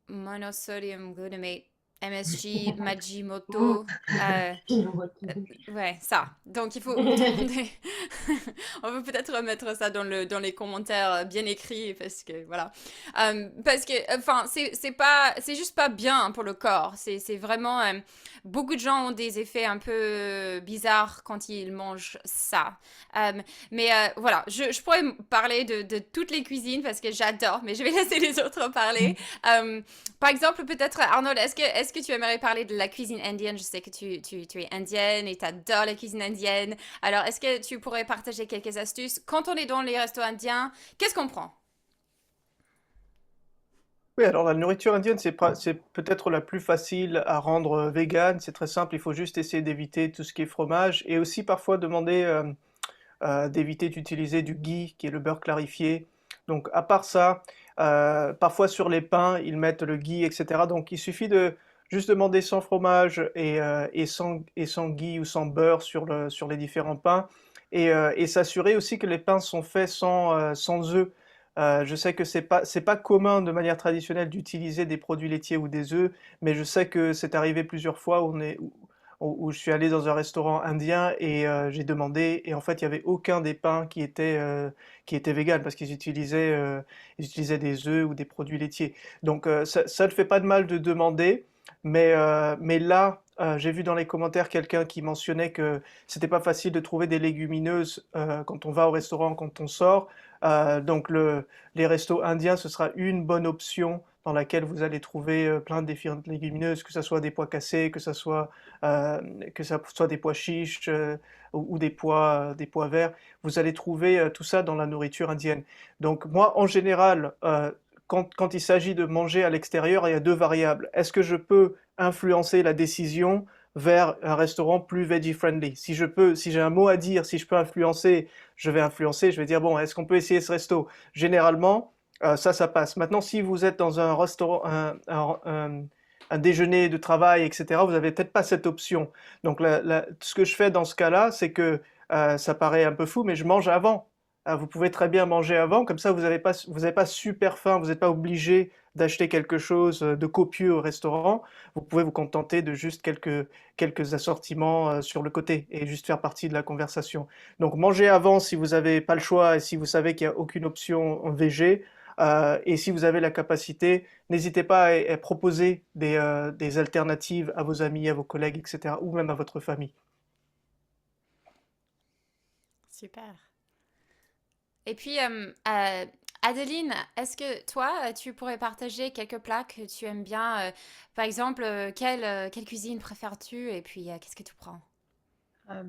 monosodium glutamate, MSG, Ouh, Majimoto. Ouais, ça. Donc, il faut demander. On peut peut-être remettre ça dans les commentaires bien écrits parce que, voilà. Parce que, enfin, c'est juste pas bien pour le corps. C'est vraiment. Beaucoup de gens ont des effets un peu bizarres quand ils mangent ça. Mais voilà, je pourrais parler de toutes les cuisines parce que j'adore, mais je vais laisser les autres parler. Par exemple, peut-être, Arnold, est-ce que tu aimerais parler de la cuisine indienne? Je sais que tu es indienne et tu adores la cuisine indienne. Alors, est-ce que tu pourrais partager quelques astuces? Quand on est dans les restos indiens, qu'est-ce qu'on prend? Oui, alors la nourriture indienne, c'est peut-être la plus facile à rendre vegan. C'est très simple, il faut juste essayer d'éviter tout ce qui est fromage et aussi parfois demander d'éviter d'utiliser du ghee, qui est le beurre clarifié. Donc, à part ça, parfois sur les pains, ils mettent le ghee, etc. Donc, il suffit de juste demander sans fromage et sans ghee ou sans beurre sur les différents pains et s'assurer aussi que les pains sont faits sans œufs. Je sais que c'est pas commun de manière traditionnelle d'utiliser des produits laitiers ou des œufs, mais je sais que c'est arrivé plusieurs fois où je suis allé dans un restaurant indien et j'ai demandé et en fait il y avait aucun des pains qui était vegan parce ils utilisaient des œufs ou des produits laitiers. Donc ça ne fait pas de mal de demander, mais là j'ai vu dans les commentaires quelqu'un qui mentionnait que c'était pas facile de trouver des légumineuses quand on va au restaurant, quand on sort. Donc les restos indiens, ce sera une bonne option dans laquelle vous allez trouver plein de différentes légumineuses, que ce soit des pois cassés, euh, que ça soit des pois chiches ou des pois verts. Vous allez trouver tout ça dans la nourriture indienne. Donc moi, en général, quand il s'agit de manger à l'extérieur, il y a deux variables. Est-ce que je peux influencer la décision vers un restaurant plus veggie-friendly? Si j'ai un mot à dire, si je peux influencer, je vais influencer, je vais dire, bon, est-ce qu'on peut essayer ce resto? Généralement, ça passe. Maintenant, si vous êtes dans un restaurant, un déjeuner de travail, etc., vous n'avez peut-être pas cette option. Donc, ce que je fais dans ce cas-là, c'est que ça paraît un peu fou, mais je mange avant. Vous pouvez très bien manger avant, comme ça vous avez pas super faim, vous n'êtes pas obligé d'acheter quelque chose de copieux au restaurant. Vous pouvez vous contenter de juste quelques assortiments sur le côté et juste faire partie de la conversation. Donc mangez avant si vous n'avez pas le choix et si vous savez qu'il n'y a aucune option en VG. Et si vous avez la capacité, n'hésitez pas à proposer des alternatives à vos amis, à vos collègues, etc., ou même à votre famille. Super. Et puis, Adeline, est-ce que toi, tu pourrais partager quelques plats que tu aimes bien? Par exemple, quelle cuisine préfères-tu? Et puis, qu'est-ce que tu prends? Euh,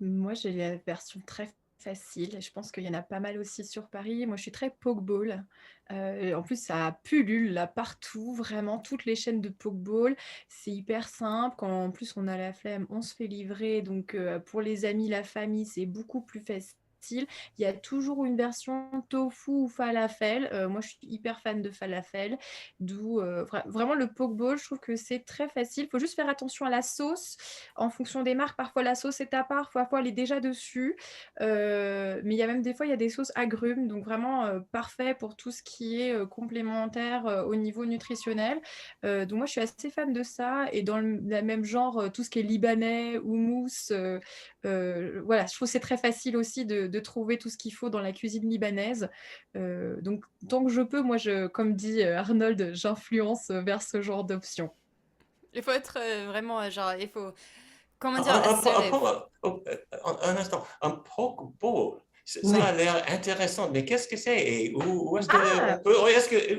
Moi, j'ai la version très facile. Je pense qu'il y en a pas mal aussi sur Paris. Moi, je suis très pokeball. En plus, ça pullule là partout, vraiment toutes les chaînes de pokeball. C'est hyper simple. Quand en plus on a la flemme, on se fait livrer. Donc, pour les amis, la famille, c'est beaucoup plus facile. style. Il y a toujours une version tofu ou falafel. Moi, je suis hyper fan de falafel, d'où vraiment le poke bowl, je trouve que c'est très facile. Il faut juste faire attention à la sauce. En fonction des marques, parfois la sauce est à part, parfois elle est déjà dessus. Mais il y a même des fois, il y a des sauces agrumes, donc vraiment parfait pour tout ce qui est complémentaire au niveau nutritionnel. Donc moi, je suis assez fan de ça. Et dans le même genre, tout ce qui est libanais, houmous, voilà, je trouve que c'est très facile aussi de trouver tout ce qu'il faut dans la cuisine libanaise. Donc tant que je peux, moi, comme dit Arnold, j'influence vers ce genre d'options. Il faut être vraiment, genre, il faut, comment Un, dire, un, assertif. un instant, un poke bowl. Ça Oui. a l'air intéressant, mais qu'est-ce que c'est et où est-ce que Ah!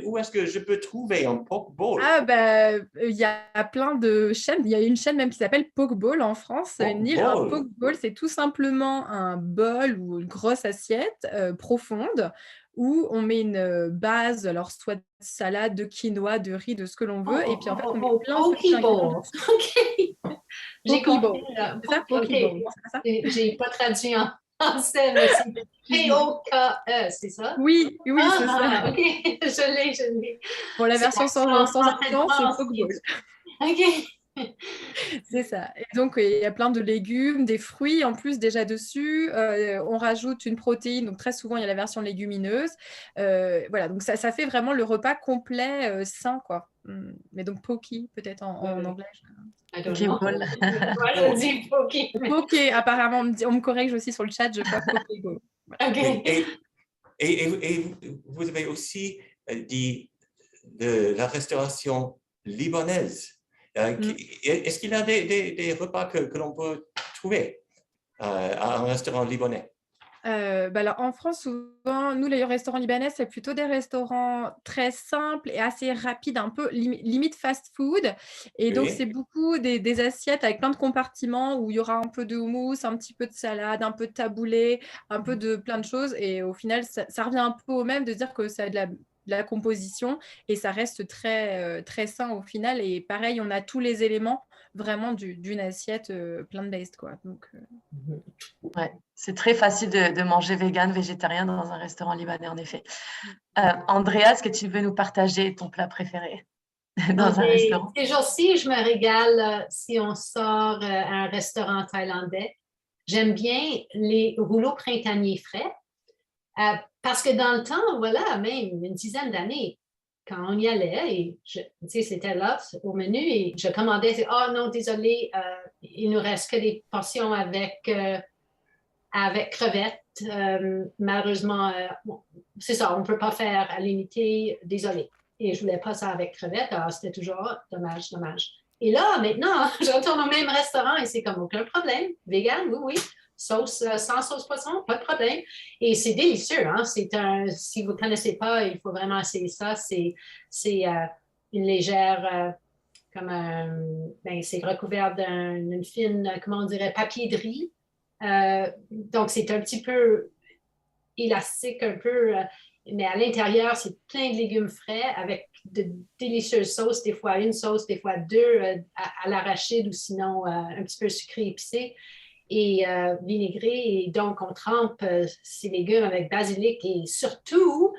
où est-ce que je peux trouver un poke bowl? Ah, bah, il y a plein de chaînes. Il y a une chaîne même qui s'appelle Pokeball en France, Poke Neil. Un bowl. Pokeball, c'est tout simplement un bol ou une grosse assiette profonde où on met une base, alors soit de salade, de quinoa, de riz, de ce que l'on veut. Et puis en fait, on met plein de petits ingrédients Pokeball. dessus. OK. J'ai Pokeball. compris. C'est ça, OK. Pokeball. C'est pas ça? J'ai pas traduit en français, mais c'est P-O-K-E, c'est ça? Oui, oui, c'est ça. Ah, OK. Je l'ai. Pour la C'est version sans l'accent français de accent, c'est France Pokeball. OK. C'est ça. Et donc, il y a plein de légumes, des fruits en plus déjà dessus. On rajoute une protéine, donc très souvent, il y a la version légumineuse. Voilà, donc ça fait vraiment le repas complet sain, quoi. Mais donc, poki, peut-être en anglais. I don't know. Pokéball. Moi, je dis Poké. Poké, apparemment, on me corrige aussi sur le chat, je crois Pokéball. OK. Et vous avez aussi dit de la restauration libanaise. Est-ce qu'il y a des repas que l'on peut trouver à un restaurant libanais? Alors, en France, souvent, nous, les restaurants libanais, c'est plutôt des restaurants très simples et assez rapides, un peu limite fast-food. Et donc, c'est Oui. beaucoup des assiettes avec plein de compartiments où il y aura un peu de houmous, un petit peu de salade, un peu de taboulé, un peu de plein de choses. Et au final, ça revient un peu au même de dire que ça a de la composition et ça reste très sain au final. Et pareil, on a tous les éléments vraiment d'une assiette plant-based, quoi. Donc, Ouais, c'est très facile de manger vegan, végétarien dans un restaurant libanais, en effet. Andrea, est-ce que tu veux nous partager ton plat préféré dans un restaurant? Ces jours-ci, je me régale si on sort à un restaurant thaïlandais. J'aime bien les rouleaux printaniers frais parce que dans le temps, voilà, même une dizaine d'années, quand on y allait, et c'était là au menu et je commandais, oh non, désolé, il nous reste que des portions avec crevettes. Malheureusement, bon, c'est ça, on ne peut pas faire à l'unité, désolé. Et je ne voulais pas ça avec crevettes, alors c'était toujours dommage, dommage. Et là, maintenant, je retourne au même restaurant et c'est comme aucun problème. Vegan, oui, oui. Sauce, sans sauce poisson, pas de problème. Et c'est délicieux. Hein? Si vous ne connaissez pas, il faut vraiment essayer ça. C'est une légère, c'est recouvert d'une fine, comment on dirait, papier de riz. Donc, c'est un petit peu élastique, un peu, mais à l'intérieur, c'est plein de légumes frais avec de délicieuses sauces, des fois une sauce, des fois deux, à l'arachide ou sinon un petit peu sucré épicé et vinaigré. Et donc, on trempe ces légumes avec basilic et surtout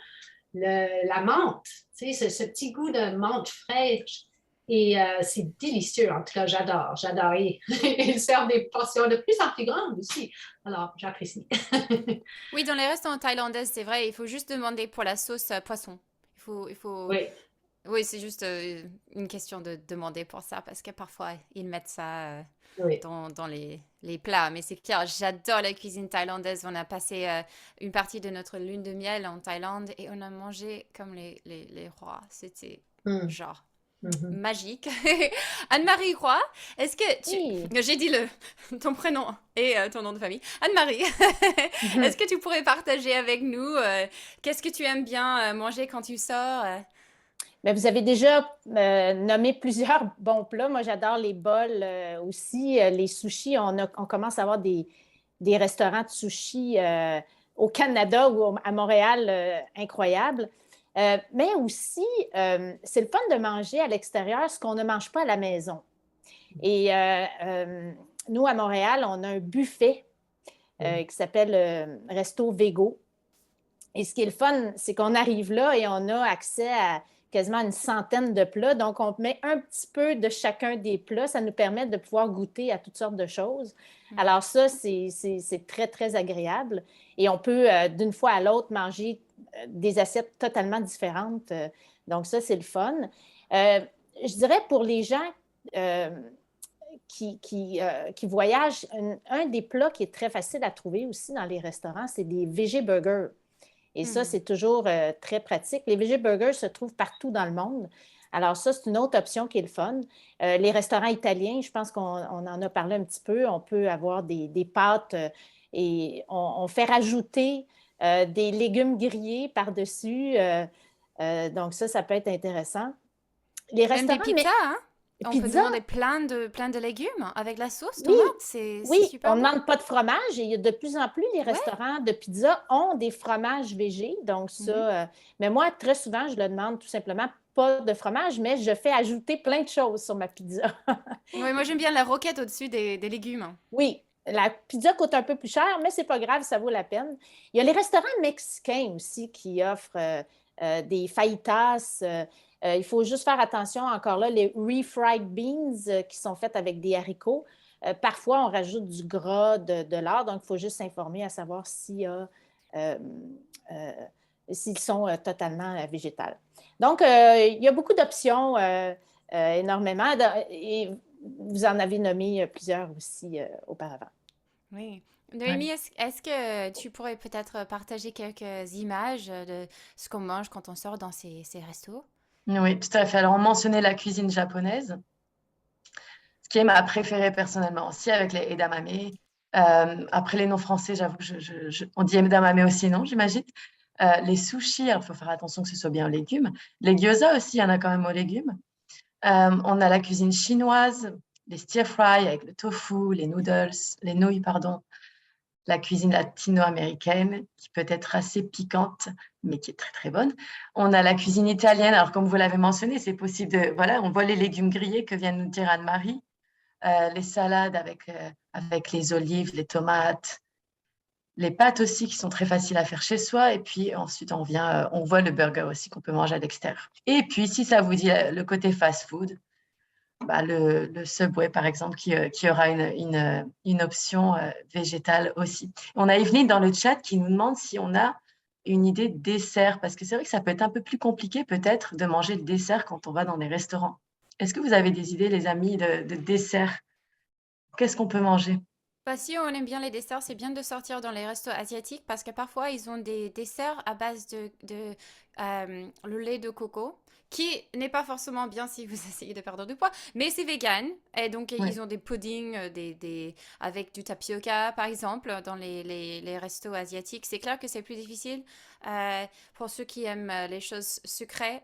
la menthe. Tu sais, ce petit goût de menthe fraîche. Et c'est délicieux. En tout cas, j'adore. J'adore. Et ils servent des portions de plus en plus grandes aussi. Alors, j'apprécie. Oui, dans les restaurants thaïlandais, c'est vrai, il faut juste demander pour la sauce poisson. Il faut... Oui. Oui, c'est juste une question de demander pour ça, parce que parfois, ils mettent ça Oui. dans les plats. Mais c'est clair, j'adore la cuisine thaïlandaise. On a passé une partie de notre lune de miel en Thaïlande et on a mangé comme les rois. C'était genre magique. Anne-Marie Roy, est-ce que tu... Oui. J'ai dit ton prénom et ton nom de famille. Anne-Marie, est-ce que tu pourrais partager avec nous qu'est-ce que tu aimes bien manger quand tu sors Bien, vous avez déjà nommé plusieurs bons plats. Moi, j'adore les bols aussi. Les sushis, on commence à avoir des restaurants de sushis au Canada ou à Montréal incroyables. Mais aussi, c'est le fun de manger à l'extérieur ce qu'on ne mange pas à la maison. Et nous, à Montréal, on a un buffet qui s'appelle Resto Vego. Et ce qui est le fun, c'est qu'on arrive là et on a accès à quasiment une centaine de plats. Donc, on met un petit peu de chacun des plats. Ça nous permet de pouvoir goûter à toutes sortes de choses. Alors ça, c'est très, très agréable. Et on peut, d'une fois à l'autre, manger des assiettes totalement différentes. Donc ça, c'est le fun. Je dirais pour les gens qui voyagent, un des plats qui est très facile à trouver aussi dans les restaurants, c'est des veggie burgers. Et ça, c'est toujours très pratique. Les veggie burgers se trouvent partout dans le monde. Alors ça, c'est une autre option qui est le fun. Les restaurants italiens, je pense qu'on en a parlé un petit peu. On peut avoir des pâtes et on fait rajouter des légumes grillés par-dessus. Donc ça peut être intéressant. Les Même des restaurants, pizzas, hein? On peut pizza, demander plein de légumes avec la sauce tomate. C'est oui, super on ne bon. demande pas de fromage et il y a de plus en plus, les restaurants de pizza ont des fromages végés. Donc ça, mais moi, très souvent, je le demande tout simplement pas de fromage, mais je fais ajouter plein de choses sur ma pizza. Oui, moi j'aime bien la roquette au-dessus des légumes. Oui, la pizza coûte un peu plus cher, mais c'est pas grave, ça vaut la peine. Il y a les restaurants mexicains aussi qui offrent des fajitas. Il faut juste faire attention, encore là, les refried beans qui sont faites avec des haricots. Parfois, on rajoute du gras de lard, donc il faut juste s'informer à savoir s'il y a, s'ils sont totalement végétales. Donc, il y a beaucoup d'options, énormément, et vous en avez nommé plusieurs aussi auparavant. Oui. Noémie, est-ce que tu pourrais peut-être partager quelques images de ce qu'on mange quand on sort dans ces restos? Oui, tout à fait. Alors, on mentionnait la cuisine japonaise, ce qui est ma préférée personnellement aussi, avec les edamame. Après les noms français, j'avoue, on dit edamame aussi, non, j'imagine. Les sushis, il faut faire attention que ce soit bien aux légumes. Les gyoza aussi, il y en a quand même aux légumes. On a la cuisine chinoise, les stir-fry avec le tofu, les nouilles, pardon. La cuisine latino-américaine, qui peut être assez piquante, mais qui est très, très bonne. On a la cuisine italienne. Alors, comme vous l'avez mentionné, c'est possible de... Voilà, on voit les légumes grillés que vient de nous dire Anne-Marie, les salades avec les olives, les tomates, les pâtes aussi qui sont très faciles à faire chez soi. Et puis, ensuite, on voit le burger aussi qu'on peut manger à l'extérieur. Et puis, si ça vous dit le côté fast-food, le Subway, par exemple, qui aura une option végétale aussi. On a Evelyne dans le chat qui nous demande si on a une idée de dessert, parce que c'est vrai que ça peut être un peu plus compliqué peut-être de manger le dessert quand on va dans des restaurants. Est-ce que vous avez des idées, les amis, de dessert? Qu'est-ce qu'on peut manger? Bah, si on aime bien les desserts, c'est bien de sortir dans les restos asiatiques parce que parfois ils ont des desserts à base de le lait de coco, qui n'est pas forcément bien si vous essayez de perdre du poids, mais c'est vegan. Et donc Oui. ils ont des puddings avec du tapioca par exemple dans les restos asiatiques. C'est clair que c'est plus difficile pour ceux qui aiment les choses sucrées.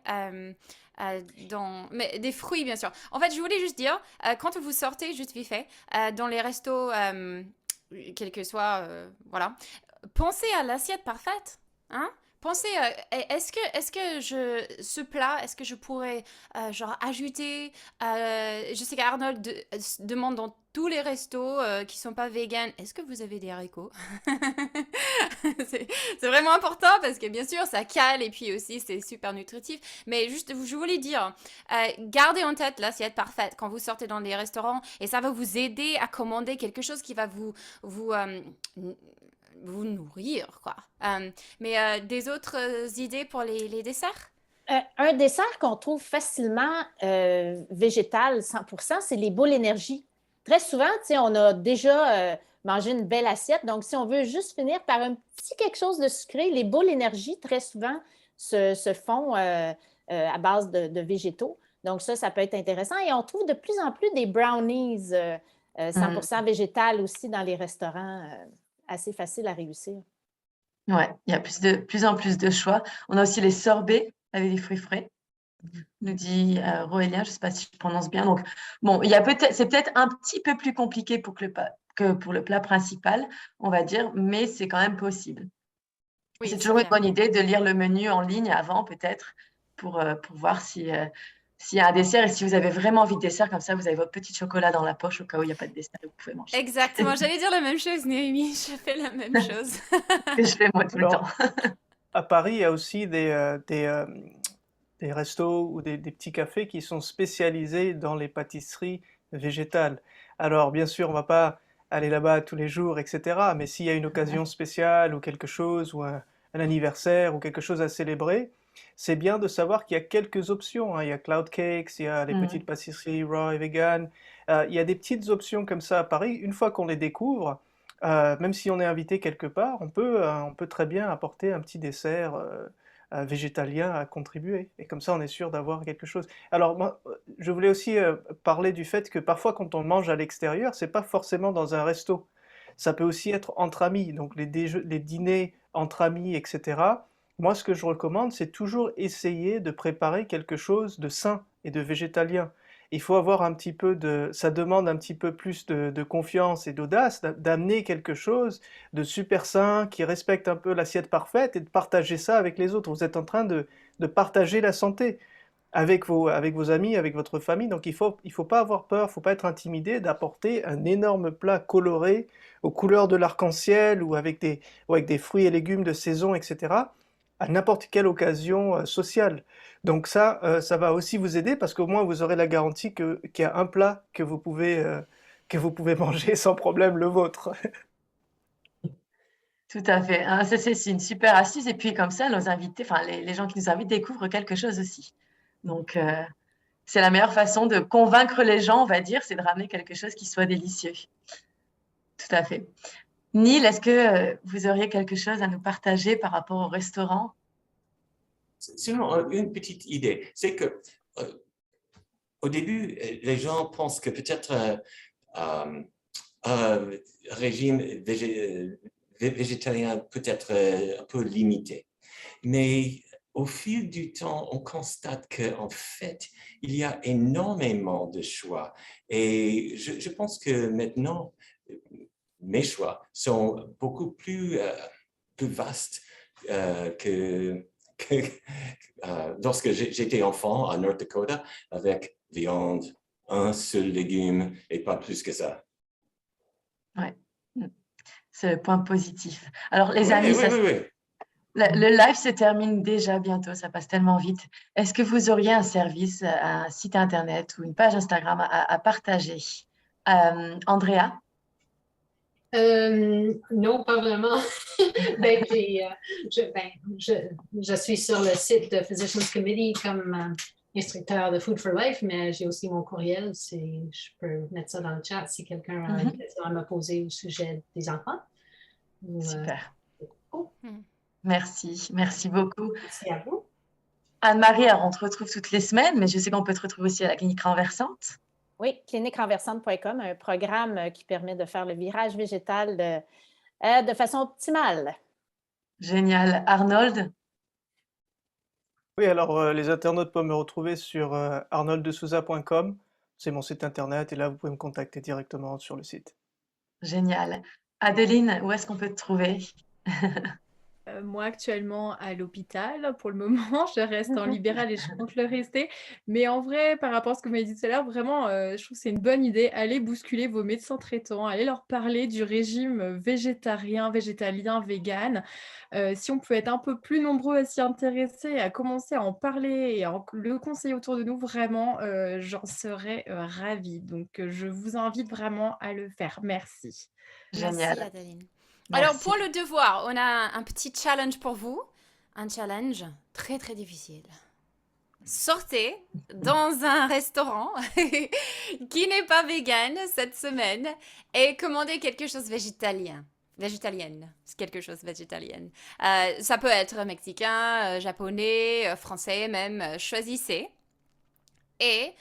Mais des fruits, bien sûr. En fait, je voulais juste dire, quand vous sortez, juste vite fait, dans les restos, quel que soit, voilà, pensez à l'assiette parfaite, hein? Pensez, est-ce que ce plat, est-ce que je pourrais genre ajouter, je sais qu'Arnold demande dans tous les restos qui sont pas vegan, est-ce que vous avez des haricots? C'est vraiment important parce que bien sûr ça cale et puis aussi c'est super nutritif. Mais juste, je voulais dire, gardez en tête l'assiette parfaite quand vous sortez dans les restaurants et ça va vous aider à commander quelque chose qui va vous nourrir, quoi. Mais des autres idées pour les desserts? Un dessert qu'on trouve facilement végétal 100%, c'est les boules énergie. Très souvent, tu sais, on a déjà mangé une belle assiette. Donc, si on veut juste finir par un petit quelque chose de sucré, les boules énergie, très souvent, se font à base de végétaux. Donc, ça peut être intéressant. Et on trouve de plus en plus des brownies 100% végétales aussi dans les restaurants. Assez facile à réussir. Ouais, il y a plus en plus de choix. On a aussi les sorbets avec des fruits frais, nous dit Roélien, je ne sais pas si je prononce bien. Donc, bon, c'est peut-être un petit peu plus compliqué que pour le plat principal, on va dire, mais c'est quand même possible. Oui, c'est c'est toujours une clair. bonne idée de lire le menu en ligne avant, peut-être, pour voir si s'il y a un dessert et si vous avez vraiment envie de dessert, comme ça, vous avez votre petit chocolat dans la poche au cas où il n'y a pas de dessert et vous pouvez manger. Exactement, j'allais dire la même chose, Noémie, je fais la même chose. Ce que je fais moi tout le temps. Alors, à Paris, il y a aussi des restos ou des petits cafés qui sont spécialisés dans les pâtisseries végétales. Alors, bien sûr, on va pas aller là-bas tous les jours, etc. Mais s'il y a une occasion spéciale ou quelque chose, ou un anniversaire ou quelque chose à célébrer, c'est bien de savoir qu'il y a quelques options, hein. Il y a Cloud Cakes, il y a les Mm. petites pâtisseries raw et vegan. Il y a des petites options comme ça à Paris. Une fois qu'on les découvre, même si on est invité quelque part, on peut très bien apporter un petit dessert végétalien à contribuer. Et comme ça, on est sûr d'avoir quelque chose. Alors, moi, je voulais aussi parler du fait que parfois, quand on mange à l'extérieur, c'est pas forcément dans un resto. Ça peut aussi être entre amis, donc les dîners entre amis, etc. Moi, ce que je recommande, c'est toujours essayer de préparer quelque chose de sain et de végétalien. Il faut avoir un petit peu de, ça demande un petit peu plus de confiance et d'audace d'amener quelque chose de super sain qui respecte un peu l'assiette parfaite et de partager ça avec les autres. Vous êtes en train de partager la santé avec vos amis, avec votre famille. Donc il faut pas avoir peur, il faut pas être intimidé d'apporter un énorme plat coloré aux couleurs de l'arc-en-ciel ou avec des fruits et légumes de saison, etc. à n'importe quelle occasion sociale. Donc ça va aussi vous aider parce qu'au moins vous aurez la garantie qu'il y a un plat que vous pouvez manger sans problème, le vôtre. Tout à fait. Hein, ça, c'est une super astuce. Et puis, comme ça, nos invités, enfin, les gens qui nous invitent découvrent quelque chose aussi. Donc, c'est la meilleure façon de convaincre les gens, on va dire, c'est de ramener quelque chose qui soit délicieux. Tout à fait. Neil, est-ce que vous auriez quelque chose à nous partager par rapport au restaurant? Sinon, une petite idée, c'est que au début, les gens pensent que peut-être un régime végétalien peut être un peu limité. Mais au fil du temps, on constate qu'en fait, il y a énormément de choix. Et je pense que maintenant, mes choix sont beaucoup plus vastes que lorsque j'étais enfant à North Dakota avec viande, un seul légume et pas plus que ça. Ouais. C'est le point positif. Alors, les Oui, amis, oui. le live se termine déjà bientôt, ça passe tellement vite. Est-ce que vous auriez un service, un site internet ou une page Instagram à partager? Andrea? Non, pas vraiment. Ben, je suis sur le site de Physicians Committee comme instructeur de Food for Life, mais j'ai aussi mon courriel. Je peux mettre ça dans le chat si quelqu'un a une question à me poser au sujet des enfants. Super. Oh, Merci. Merci beaucoup. merci à vous. Anne-Marie, alors, on te retrouve toutes les semaines, mais je sais qu'on peut te retrouver aussi à la clinique renversante. Oui, cliniquerenversante.com, un programme qui permet de faire le virage végétal de façon optimale. Génial. Arnold? Oui, alors les internautes peuvent me retrouver sur arnolddesouza.com. C'est mon site internet et là vous pouvez me contacter directement sur le site. Génial. Adeline, où est-ce qu'on peut te trouver? Moi, actuellement, à l'hôpital, pour le moment, je reste en libéral et je compte le rester. Mais en vrai, par rapport à ce que vous m'avez dit tout à l'heure, vraiment, je trouve que c'est une bonne idée. Allez bousculer vos médecins traitants, allez leur parler du régime végétarien, végétalien, vegan. Si on peut être un peu plus nombreux à s'y intéresser, à commencer à en parler et à le conseiller autour de nous, vraiment, j'en serais ravie. Donc, je vous invite vraiment à le faire. Merci. Génial. Merci, Adeline. Alors, Merci. pour le devoir, on a un petit challenge pour vous. Un challenge très, très difficile. Sortez dans un restaurant qui n'est pas vegan cette semaine et commandez quelque chose végétalien. Végétalienne, c'est quelque chose végétalienne. Ça peut être mexicain, japonais, français même. Choisissez et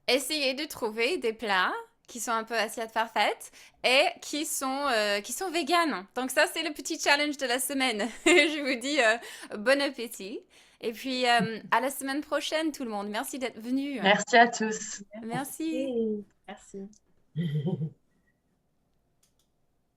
essayez de trouver des plats qui sont un peu assiette parfaite et qui sont véganes. Donc ça, c'est le petit challenge de la semaine. Je vous dis bon appétit. Et puis, à la semaine prochaine, tout le monde. Merci d'être venu. Merci à tous. Merci. Merci.